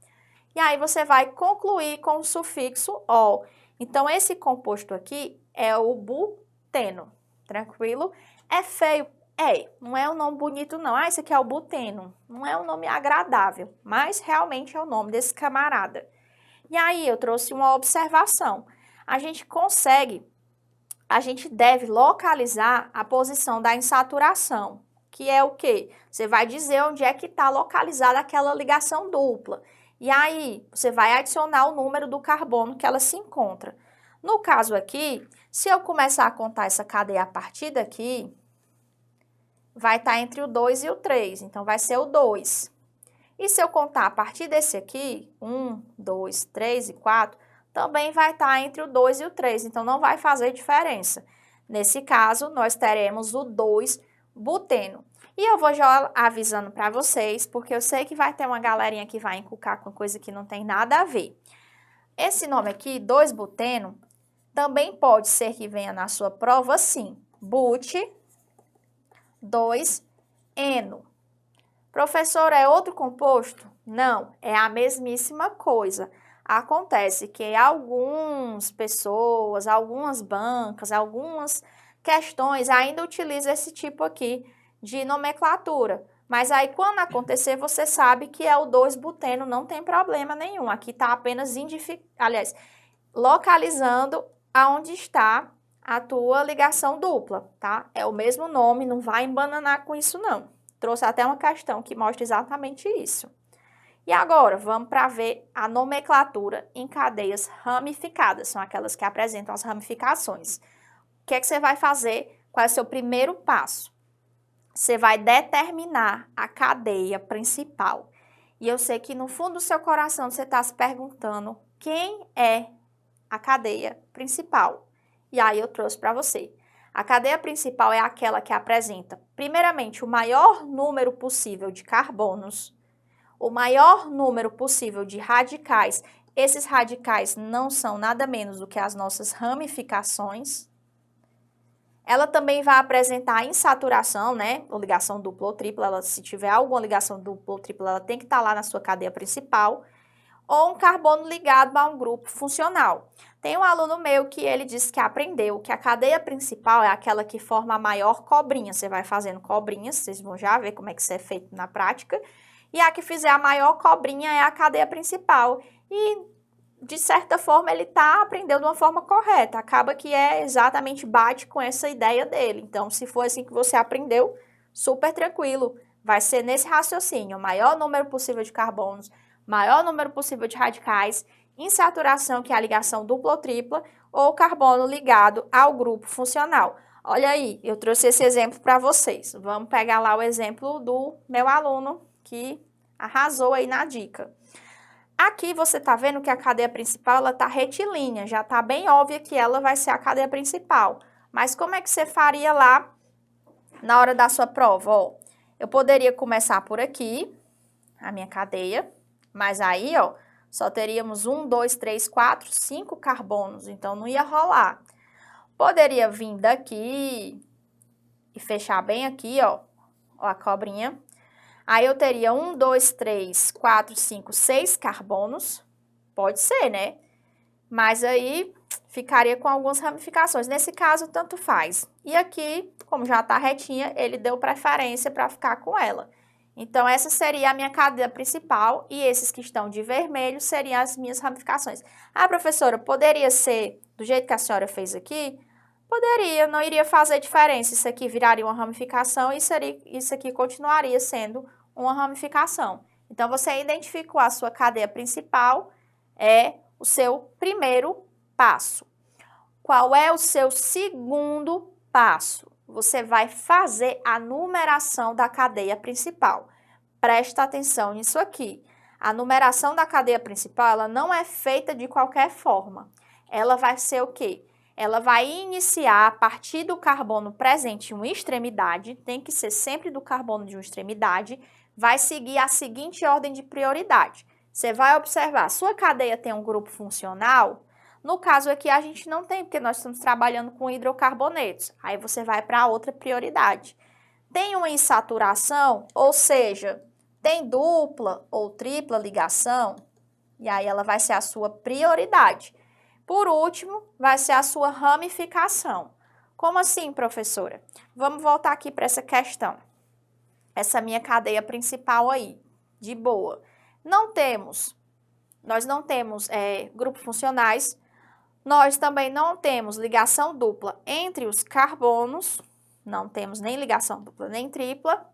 E aí você vai concluir com o sufixo "ol". Então esse composto aqui é o buteno, tranquilo? É feio? É, não é um nome bonito não. Ah, esse aqui é o buteno. Não é um nome agradável, mas realmente é o nome desse camarada. E aí eu trouxe uma observação. A gente deve localizar a posição da insaturação, que é o quê? Você vai dizer onde é que está localizada aquela ligação dupla. E aí, você vai adicionar o número do carbono que ela se encontra. No caso aqui, se eu começar a contar essa cadeia a partir daqui, vai estar entre o 2 e o 3, então vai ser o 2. E se eu contar a partir desse aqui, 1, 2, 3 e 4, também vai estar entre o 2 e o 3, então não vai fazer diferença. Nesse caso, nós teremos o 2-buteno. E eu vou já avisando para vocês, porque eu sei que vai ter uma galerinha que vai encucar com coisa que não tem nada a ver. Esse nome aqui, 2-buteno, também pode ser que venha na sua prova assim, but, 2-eno. Professor, é outro composto? Não, é a mesmíssima coisa. Acontece que algumas pessoas, algumas bancas, algumas questões ainda utilizam esse tipo aqui de nomenclatura. Mas aí quando acontecer, você sabe que é o 2-buteno, não tem problema nenhum. Aqui está apenas localizando aonde está a tua ligação dupla, tá? É o mesmo nome, não vai embananar com isso não. Trouxe até uma questão que mostra exatamente isso. E agora, vamos para ver a nomenclatura em cadeias ramificadas, são aquelas que apresentam as ramificações. O que é que você vai fazer? Qual é o seu primeiro passo? Você vai determinar a cadeia principal. E eu sei que no fundo do seu coração você está se perguntando quem é a cadeia principal. E aí eu trouxe para você. A cadeia principal é aquela que apresenta, primeiramente, o maior número possível de carbonos, o maior número possível de radicais. Esses radicais não são nada menos do que as nossas ramificações. Ela também vai apresentar a insaturação, né? Ou ligação dupla ou tripla. Se tiver alguma ligação dupla ou tripla, ela tem que estar lá na sua cadeia principal. Ou um carbono ligado a um grupo funcional. Tem um aluno meu que ele disse que aprendeu que a cadeia principal é aquela que forma a maior cobrinha. Você vai fazendo cobrinhas, vocês vão já ver como é que isso é feito na prática. E a que fizer a maior cobrinha é a cadeia principal. E, de certa forma, ele aprendeu de uma forma correta. Acaba que exatamente bate com essa ideia dele. Então, se for assim que você aprendeu, super tranquilo. Vai ser nesse raciocínio, o maior número possível de carbonos, maior número possível de radicais, insaturação, que é a ligação dupla ou tripla, ou carbono ligado ao grupo funcional. Olha aí, eu trouxe esse exemplo para vocês. Vamos pegar lá o exemplo do meu aluno, que arrasou aí na dica. Aqui você está vendo que a cadeia principal ela está retilínea, já está bem óbvia que ela vai ser a cadeia principal. Mas como é que você faria lá na hora da sua prova? Ó, eu poderia começar por aqui, a minha cadeia, mas aí ó, só teríamos 1, 2, 3, 4, 5 carbonos, então não ia rolar. Poderia vir daqui e fechar bem aqui, ó a cobrinha. Aí eu teria 1, 2, 3, 4, 5, 6 carbonos. Pode ser, né? Mas aí ficaria com algumas ramificações. Nesse caso, tanto faz. E aqui, como já está retinha, ele deu preferência para ficar com ela. Então, essa seria a minha cadeia principal e esses que estão de vermelho seriam as minhas ramificações. Ah, professora, poderia ser do jeito que a senhora fez aqui? Poderia, não iria fazer diferença. Isso aqui viraria uma ramificação e isso aqui continuaria sendo uma ramificação. Então, você identificou a sua cadeia principal, é o seu primeiro passo. Qual é o seu segundo passo? Você vai fazer a numeração da cadeia principal. Presta atenção nisso aqui. A numeração da cadeia principal, ela não é feita de qualquer forma. Ela vai ser o quê? Ela vai iniciar a partir do carbono presente em uma extremidade, tem que ser sempre do carbono de uma extremidade, vai seguir a seguinte ordem de prioridade. Você vai observar, sua cadeia tem um grupo funcional. No caso aqui, a gente não tem, porque nós estamos trabalhando com hidrocarbonetos. Aí você vai para outra prioridade. Tem uma insaturação, ou seja, tem dupla ou tripla ligação, e aí ela vai ser a sua prioridade. Por último, vai ser a sua ramificação. Como assim, professora? Vamos voltar aqui para essa questão. Essa minha cadeia principal aí, de boa. Nós não temos grupos funcionais. Nós também não temos ligação dupla entre os carbonos, não temos nem ligação dupla nem tripla.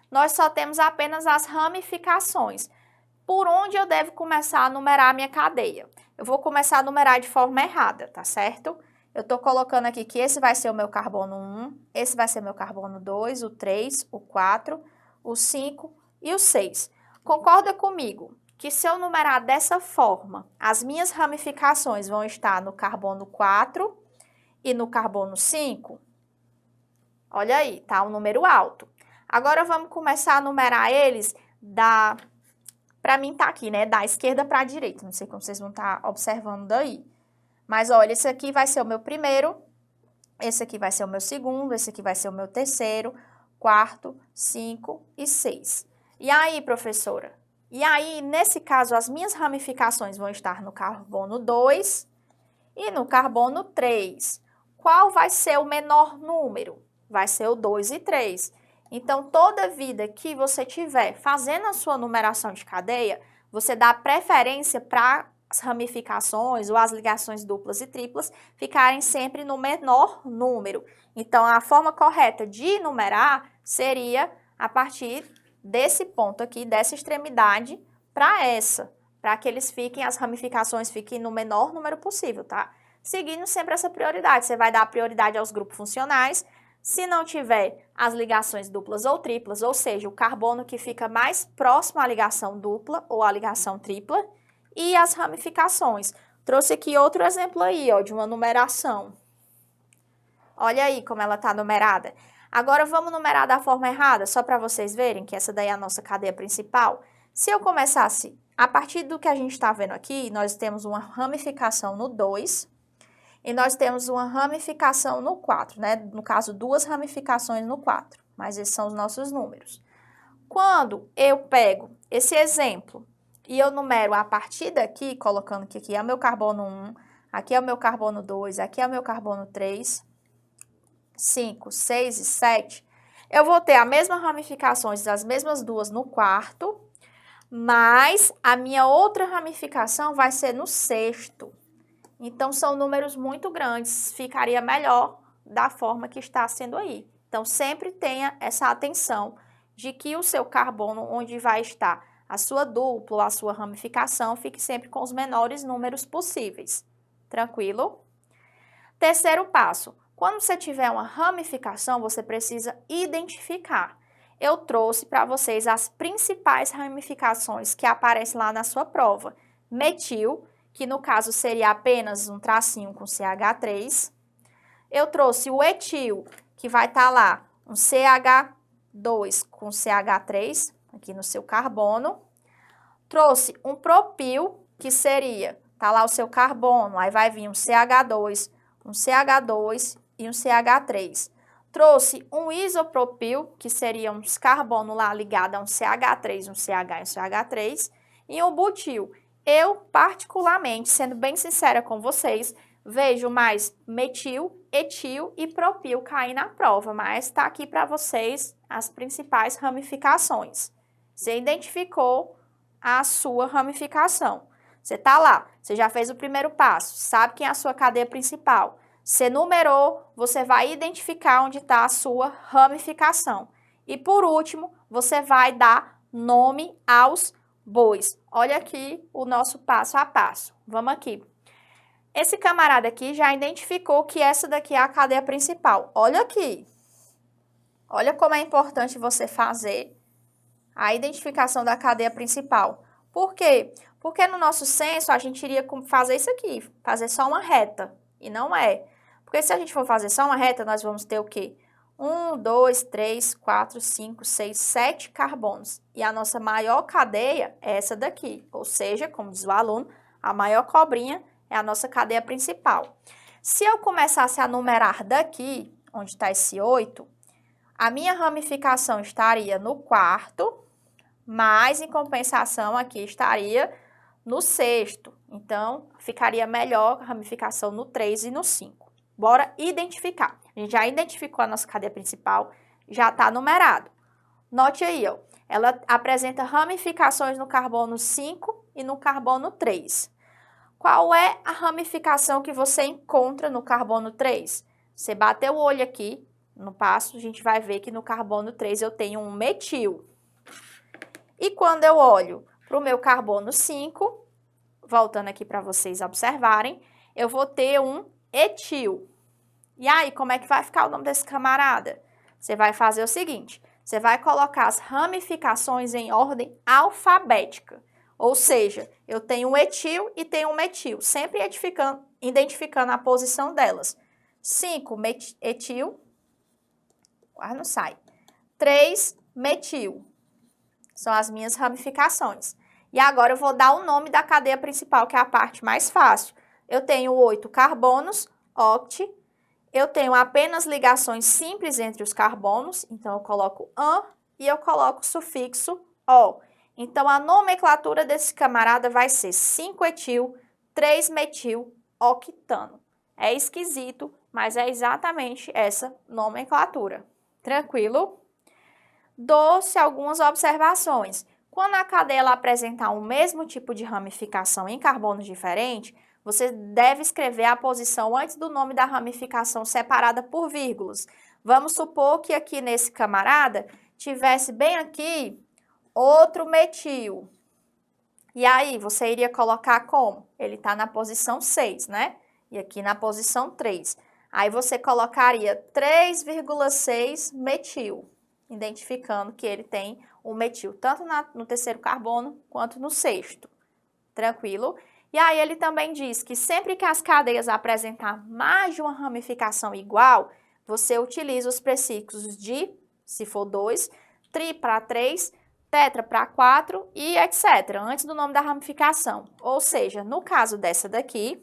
Nós só temos apenas as ramificações. Por onde eu devo começar a numerar a minha cadeia? Eu vou começar a numerar de forma errada, tá certo? Eu estou colocando aqui que esse vai ser o meu carbono 1, esse vai ser o meu carbono 2, o 3, o 4, o 5 e o 6. Concorda comigo que se eu numerar dessa forma, as minhas ramificações vão estar no carbono 4 e no carbono 5? Olha aí, tá um número alto. Agora vamos começar a numerar eles para mim tá aqui, né, da esquerda para a direita. Não sei como vocês vão estar observando daí. Mas olha, esse aqui vai ser o meu primeiro, esse aqui vai ser o meu segundo, esse aqui vai ser o meu terceiro, quarto, 5 e 6. E aí, professora? E aí, nesse caso, as minhas ramificações vão estar no carbono 2 e no carbono 3. Qual vai ser o menor número? Vai ser o 2 e 3. Então, toda vida que você tiver fazendo a sua numeração de cadeia, você dá preferência para as ramificações ou as ligações duplas e triplas ficarem sempre no menor número. Então, a forma correta de numerar seria a partir desse ponto aqui, dessa extremidade, para que as ramificações fiquem no menor número possível, tá? Seguindo sempre essa prioridade, você vai dar prioridade aos grupos funcionais. Se não tiver as ligações duplas ou triplas, ou seja, o carbono que fica mais próximo à ligação dupla ou à ligação tripla, e as ramificações. Trouxe aqui outro exemplo aí, ó, de uma numeração. Olha aí como ela está numerada. Agora vamos numerar da forma errada, só para vocês verem que essa daí é a nossa cadeia principal. Se eu começasse, a partir do que a gente está vendo aqui, nós temos uma ramificação no 2 e nós temos uma ramificação no 4, né? No caso, duas ramificações no 4, mas esses são os nossos números. Quando eu pego esse exemplo e eu numero a partir daqui, colocando que aqui é o meu carbono 1, aqui é o meu carbono 2, aqui é o meu carbono 3, 5, 6 e 7, eu vou ter as mesmas ramificações, as mesmas duas no quarto, mas a minha outra ramificação vai ser no sexto. Então, são números muito grandes, ficaria melhor da forma que está sendo aí. Então, sempre tenha essa atenção de que o seu carbono, onde vai estar a sua dupla ou a sua ramificação, fique sempre com os menores números possíveis. Tranquilo? Terceiro passo. Quando você tiver uma ramificação, você precisa identificar. Eu trouxe para vocês as principais ramificações que aparecem lá na sua prova. Metil, que no caso seria apenas um tracinho com CH3. Eu trouxe o etil, que vai estar lá um CH2 com CH3, aqui no seu carbono. Trouxe um propil, que seria, tá lá o seu carbono, aí vai vir um CH2 e um CH3. Trouxe um isopropil, que seria um carbono lá ligado a um CH3, um CH e um CH3, e um butil. Eu, particularmente, sendo bem sincera com vocês, vejo mais metil, etil e propil cair na prova, mas está aqui para vocês as principais ramificações. Você identificou a sua ramificação. Você está lá, você já fez o primeiro passo, sabe quem é a sua cadeia principal. Você numerou, você vai identificar onde está a sua ramificação. E por último, você vai dar nome aos bois. Olha aqui o nosso passo a passo. Vamos aqui. Esse camarada aqui já identificou que essa daqui é a cadeia principal. Olha aqui. Olha como é importante você fazer a identificação da cadeia principal. Por quê? Porque no nosso censo a gente iria fazer isso aqui, fazer só uma reta. E não é. Porque se a gente for fazer só uma reta, nós vamos ter o quê? 1, 2, 3, 4, 5, 6, 7 carbonos. E a nossa maior cadeia é essa daqui. Ou seja, como diz o aluno, a maior cobrinha é a nossa cadeia principal. Se eu começasse a numerar daqui, onde está esse 8, a minha ramificação estaria no quarto, mas em compensação aqui estaria no sexto. Então, ficaria melhor a ramificação no 3 e no 5. Bora identificar. A gente já identificou a nossa cadeia principal, já está numerado. Note aí, ó, ela apresenta ramificações no carbono 5 e no carbono 3. Qual é a ramificação que você encontra no carbono 3? Você bateu o olho aqui no passo, a gente vai ver que no carbono 3 eu tenho um metil. E quando eu olho para o meu carbono 5, voltando aqui para vocês observarem, eu vou ter um etil. E aí, como é que vai ficar o nome desse camarada? Você vai fazer o seguinte, você vai colocar as ramificações em ordem alfabética. Ou seja, eu tenho um etil e tenho um metil, sempre identificando a posição delas. 5, etil, quase não sai. 3, metil. São as minhas ramificações. E agora eu vou dar o nome da cadeia principal, que é a parte mais fácil. Eu tenho 8 carbonos, oct. Eu tenho apenas ligações simples entre os carbonos, então eu coloco an e eu coloco o sufixo o. Então a nomenclatura desse camarada vai ser 5-etil, 3-metil, octano. É esquisito, mas é exatamente essa nomenclatura. Tranquilo? Dou-se algumas observações. Quando a cadeia ela apresentar o mesmo tipo de ramificação em carbonos diferentes, você deve escrever a posição antes do nome da ramificação separada por vírgulas. Vamos supor que aqui nesse camarada tivesse bem aqui outro metil. E aí, você iria colocar como? Ele está na posição 6, né? E aqui na posição 3. Aí você colocaria 3,6 metil, identificando que ele tem um metil tanto no terceiro carbono quanto no sexto. Tranquilo? E aí ele também diz que sempre que as cadeias apresentar mais de uma ramificação igual, você utiliza os prefixos de, se for 2, tri para 3, tetra para 4 e etc., antes do nome da ramificação. Ou seja, no caso dessa daqui,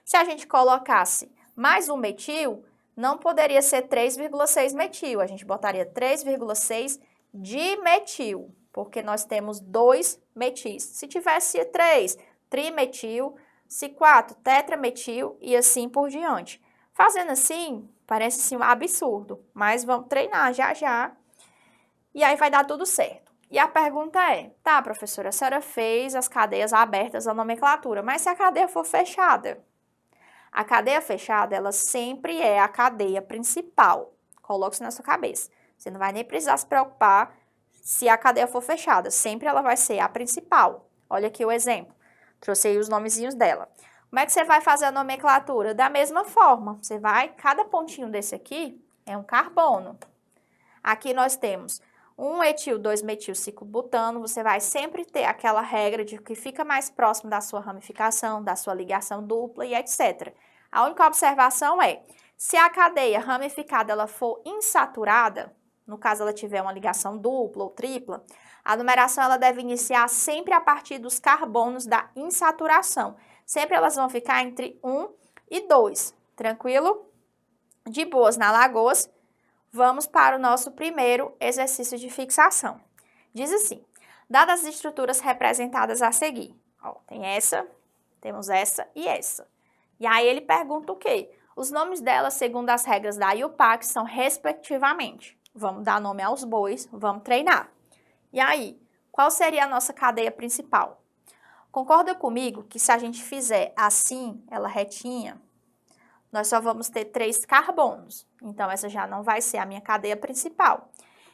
se a gente colocasse mais um metil, não poderia ser 3,6 metil, a gente botaria 3,6 dimetil, porque nós temos 2 metis. Se tivesse 3, trimetil, se 4, tetrametil e assim por diante. Fazendo assim, parece sim um absurdo, mas vamos treinar já já e aí vai dar tudo certo. E a pergunta é, tá, professora, a senhora fez as cadeias abertas da nomenclatura, mas se a cadeia for fechada? A cadeia fechada, ela sempre é a cadeia principal. Coloque isso na sua cabeça. Você não vai nem precisar se preocupar se a cadeia for fechada. Sempre ela vai ser a principal. Olha aqui o exemplo. Trouxe aí os nomezinhos dela. Como é que você vai fazer a nomenclatura? Da mesma forma. Você vai, cada pontinho desse aqui é um carbono. Aqui nós temos 1-etil, 2-metil, ciclobutano. Você vai sempre ter aquela regra de que fica mais próximo da sua ramificação, da sua ligação dupla e etc. A única observação é, se a cadeia ramificada ela for insaturada, no caso ela tiver uma ligação dupla ou tripla, a numeração ela deve iniciar sempre a partir dos carbonos da insaturação. Sempre elas vão ficar entre 1 e 2. Tranquilo? De boas na Lagoas. Vamos para o nosso primeiro exercício de fixação. Diz assim, dadas as estruturas representadas a seguir, ó, tem essa, temos essa e essa. E aí ele pergunta o quê? Os nomes delas, segundo as regras da IUPAC, são respectivamente. Vamos dar nome aos bois, vamos treinar. E aí, qual seria a nossa cadeia principal? Concorda comigo que se a gente fizer assim, ela retinha, nós só vamos ter 3 carbonos. Então, essa já não vai ser a minha cadeia principal.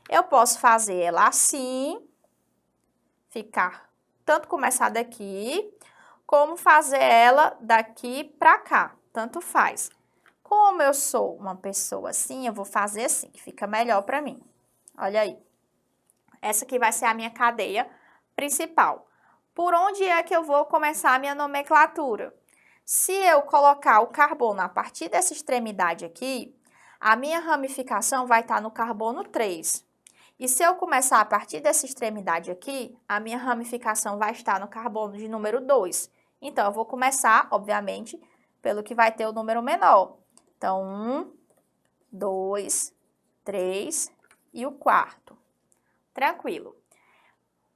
Eu posso fazer ela assim, ficar, tanto começar daqui, como fazer ela daqui para cá, tanto faz. Como eu sou uma pessoa assim, eu vou fazer assim, que fica melhor para mim. Olha aí. Essa aqui vai ser a minha cadeia principal. Por onde é que eu vou começar a minha nomenclatura? Se eu colocar o carbono a partir dessa extremidade aqui, a minha ramificação vai estar no carbono 3. E se eu começar a partir dessa extremidade aqui, a minha ramificação vai estar no carbono de número 2. Então, eu vou começar, obviamente, pelo que vai ter o número menor. Então, 1, 2, 3 e o quarto. Tranquilo.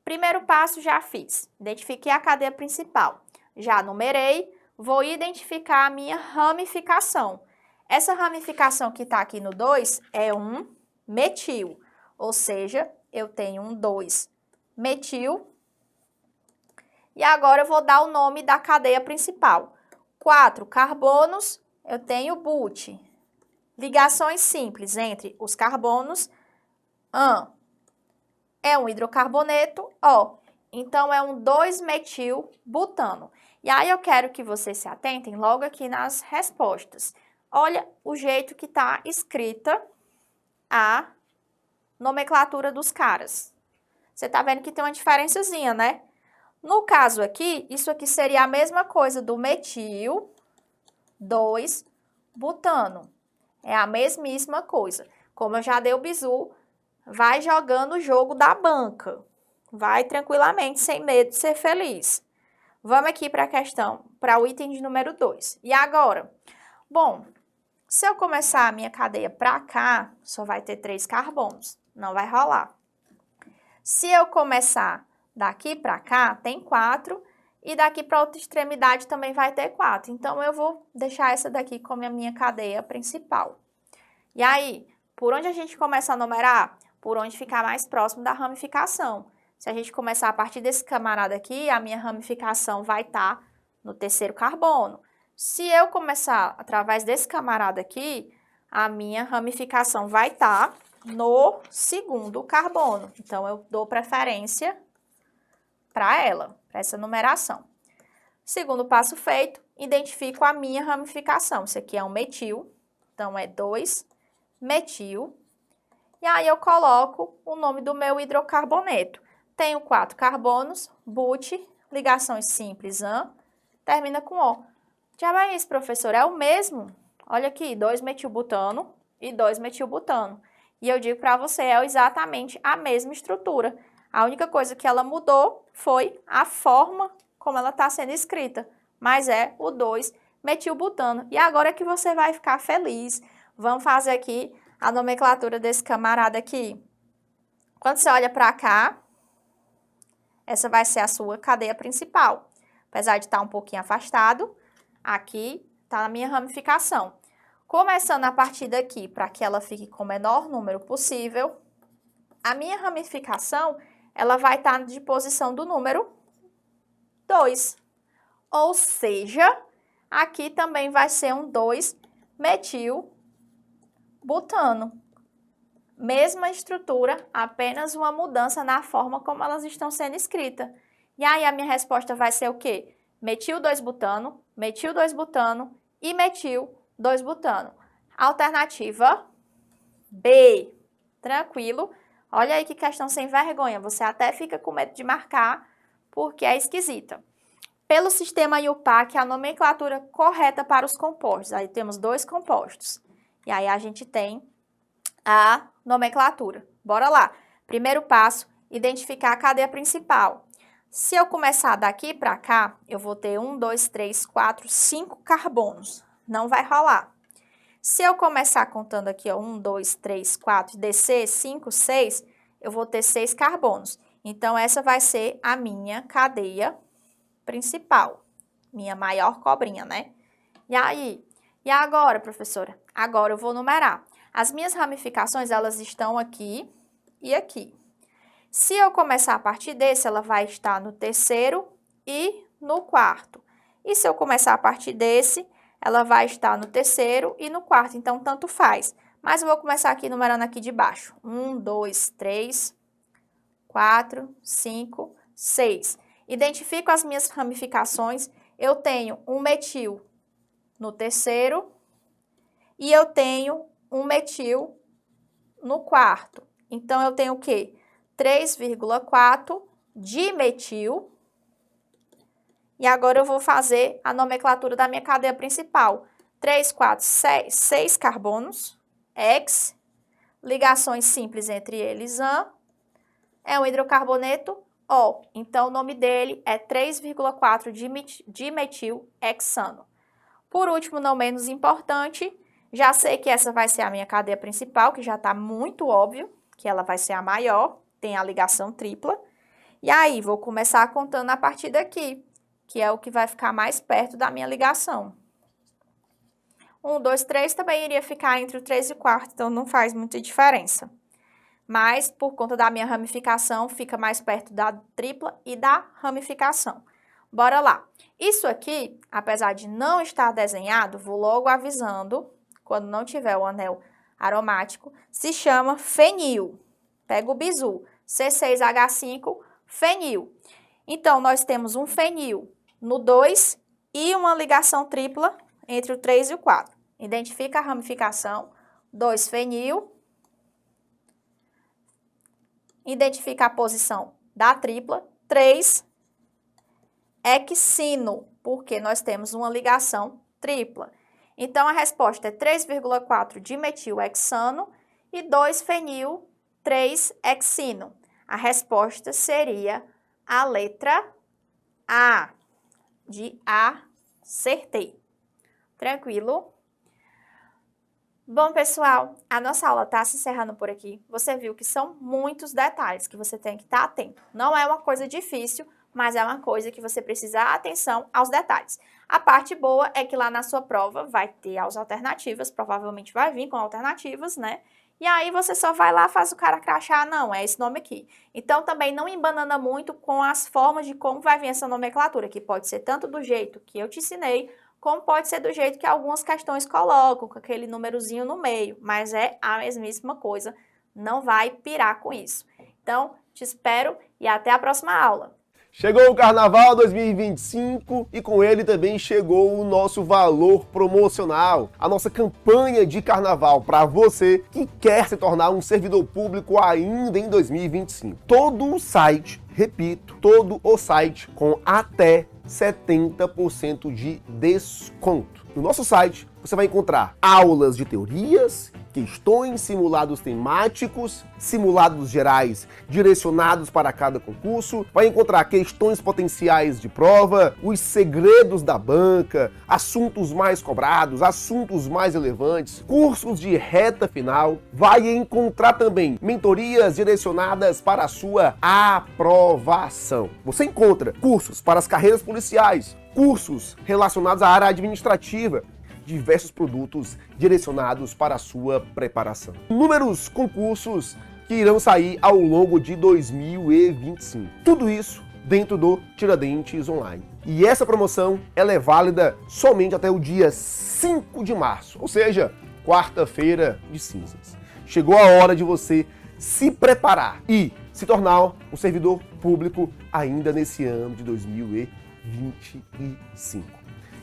Primeiro passo já fiz. Identifiquei a cadeia principal. Já numerei, vou identificar a minha ramificação. Essa ramificação que está aqui no 2 é um metil, ou seja, eu tenho um 2 metil. E agora eu vou dar o nome da cadeia principal. 4 carbonos, eu tenho but. Ligações simples entre os carbonos, é um hidrocarboneto, ó. Então, é um 2-metil-butano. E aí, eu quero que vocês se atentem logo aqui nas respostas. Olha o jeito que está escrita a nomenclatura dos caras. Você está vendo que tem uma diferençazinha, né? No caso aqui, isso aqui seria a mesma coisa do metil 2-butano. É a mesmíssima coisa. Como eu já dei o bizu, vai jogando o jogo da banca. Vai tranquilamente, sem medo de ser feliz. Vamos aqui para a questão, para o item de número 2. E agora? Bom, se eu começar a minha cadeia para cá, só vai ter 3 carbonos. Não vai rolar. Se eu começar daqui para cá, tem 4. E daqui para outra extremidade também vai ter 4. Então, eu vou deixar essa daqui como a minha cadeia principal. E aí, por onde a gente começa a numerar? Por onde ficar mais próximo da ramificação. Se a gente começar a partir desse camarada aqui, a minha ramificação vai estar no 3º carbono. Se eu começar através desse camarada aqui, a minha ramificação vai estar no 2º carbono. Então, eu dou preferência para ela, para essa numeração. Segundo passo feito, identifico a minha ramificação. Isso aqui é um metil, então é 2-metil. E aí eu coloco o nome do meu hidrocarboneto. Tenho 4 carbonos, but, ligações simples, termina com O. Já é isso, professor, é o mesmo. Olha aqui, 2-metilbutano e 2-metilbutano. E eu digo para você, é exatamente a mesma estrutura. A única coisa que ela mudou foi a forma como ela está sendo escrita. Mas é o 2-metilbutano. E agora é que você vai ficar feliz. Vamos fazer aqui a nomenclatura desse camarada aqui. Quando você olha para cá, essa vai ser a sua cadeia principal. Apesar de estar um pouquinho afastado, aqui está a minha ramificação. Começando a partir daqui, para que ela fique com o menor número possível, a minha ramificação, ela vai estar de posição do número 2. Ou seja, aqui também vai ser um 2-metilbutano. Mesma estrutura, apenas uma mudança na forma como elas estão sendo escritas. E aí a minha resposta vai ser o quê? Metil 2-butano, metil 2-butano e metil 2-butano. Alternativa B. Tranquilo? Olha aí que questão sem vergonha. Você até fica com medo de marcar porque é esquisita. Pelo sistema IUPAC, a nomenclatura correta para os compostos. Aí temos 2 compostos. E aí a gente tem a nomenclatura. Bora lá. Primeiro passo, identificar a cadeia principal. Se eu começar daqui para cá, eu vou ter 1, 2, 3, 4, 5 carbonos. Não vai rolar. Se eu começar contando aqui, ó, 1, 2, 3, 4, descer 5, 6, eu vou ter 6 carbonos. Então, essa vai ser a minha cadeia principal. Minha maior cobrinha, né? E aí? E agora, professora? Agora eu vou numerar. As minhas ramificações, elas estão aqui e aqui. Se eu começar a partir desse, ela vai estar no terceiro e no quarto. E se eu começar a partir desse, ela vai estar no terceiro e no quarto, então tanto faz. Mas eu vou começar aqui numerando aqui de baixo. 1, 2, 3, 4, 5, 6. Identifico as minhas ramificações. Eu tenho um metil no terceiro e eu tenho um metil no quarto. Então, eu tenho o quê? 3,4 dimetil. E agora eu vou fazer a nomenclatura da minha cadeia principal. 3, 4, 6 carbonos, X, ligações simples entre eles, AN, é um hidrocarboneto, O. Então, o nome dele é 3,4 dimetilhexano. Por último, não menos importante, já sei que essa vai ser a minha cadeia principal, que já está muito óbvio que ela vai ser a maior, tem a ligação tripla. E aí, vou começar contando a partir daqui, que é o que vai ficar mais perto da minha ligação. 1, 2, 3 também iria ficar entre o 3 e o 4, então não faz muita diferença. Mas, por conta da minha ramificação, fica mais perto da tripla e da ramificação. Bora lá. Isso aqui, apesar de não estar desenhado, vou logo avisando, quando não tiver o anel aromático, se chama fenil. Pega o bizu, C6H5, fenil. Então, nós temos um fenil no 2 e uma ligação tripla entre o 3 e o 4. Identifica a ramificação, 2-fenil. Identifica a posição da tripla, 3-hexino, porque nós temos uma ligação tripla. Então, a resposta é 3,4 dimetilhexano e 2-fenil, 3-hexino. A resposta seria a letra A, de acertei. Tranquilo? Bom, pessoal, a nossa aula está se encerrando por aqui. Você viu que são muitos detalhes que você tem que estar atento. Não é uma coisa difícil, mas é uma coisa que você precisa dar atenção aos detalhes. A parte boa é que lá na sua prova vai ter as alternativas, provavelmente vai vir com alternativas, né? E aí você só vai lá, faz o cara crachar, não, é esse nome aqui. Então também não embanana muito com as formas de como vai vir essa nomenclatura, que pode ser tanto do jeito que eu te ensinei, como pode ser do jeito que algumas questões colocam, com aquele númerozinho no meio, mas é a mesmíssima coisa, não vai pirar com isso. Então, te espero e até a próxima aula. Chegou o Carnaval 2025 e com ele também chegou o nosso valor promocional, a nossa campanha de carnaval para você que quer se tornar um servidor público ainda em 2025. Todo o site, repito, todo o site com até 70% de desconto. No nosso site você vai encontrar aulas de teorias, questões, simulados temáticos, simulados gerais direcionados para cada concurso, vai encontrar questões potenciais de prova, os segredos da banca, assuntos mais cobrados, assuntos mais relevantes, cursos de reta final, vai encontrar também mentorias direcionadas para a sua aprovação. Você encontra cursos para as carreiras policiais, cursos relacionados à área administrativa, diversos produtos direcionados para a sua preparação. Inúmeros concursos que irão sair ao longo de 2025. Tudo isso dentro do Tiradentes Online. E essa promoção ela é válida somente até o dia 5 de março, ou seja, quarta-feira de cinzas. Chegou a hora de você se preparar e se tornar um servidor público ainda nesse ano de 2025.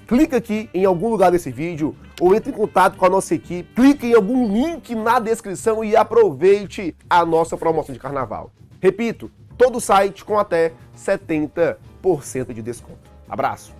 Clica aqui em algum lugar desse vídeo ou entre em contato com a nossa equipe, clique em algum link na descrição e aproveite a nossa promoção de carnaval. Repito, todo o site com até 70% de desconto. Abraço!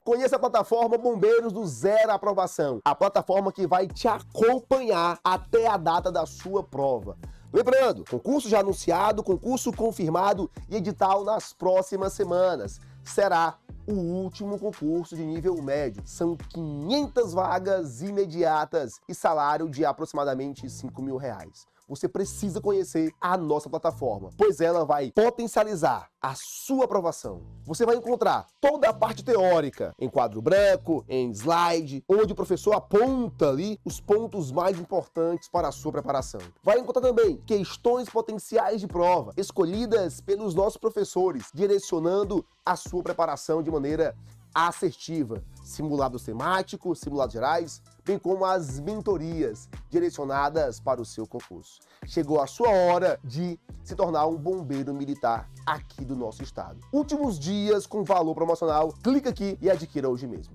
Conheça a plataforma Bombeiros do Zero Aprovação, a plataforma que vai te acompanhar até a data da sua prova. Lembrando, concurso já anunciado, concurso confirmado e edital nas próximas semanas. Será o último concurso de nível médio. São 500 vagas imediatas e salário de aproximadamente R$5.000. você precisa conhecer a nossa plataforma, pois ela vai potencializar a sua aprovação. Você vai encontrar toda a parte teórica em quadro branco, em slide, onde o professor aponta ali os pontos mais importantes para a sua preparação. Vai encontrar também questões potenciais de prova, escolhidas pelos nossos professores, direcionando a sua preparação de maneira assertiva, simulados temáticos, simulados gerais, bem como as mentorias direcionadas para o seu concurso. Chegou a sua hora de se tornar um bombeiro militar aqui do nosso estado. Últimos dias com valor promocional, clica aqui e adquira hoje mesmo.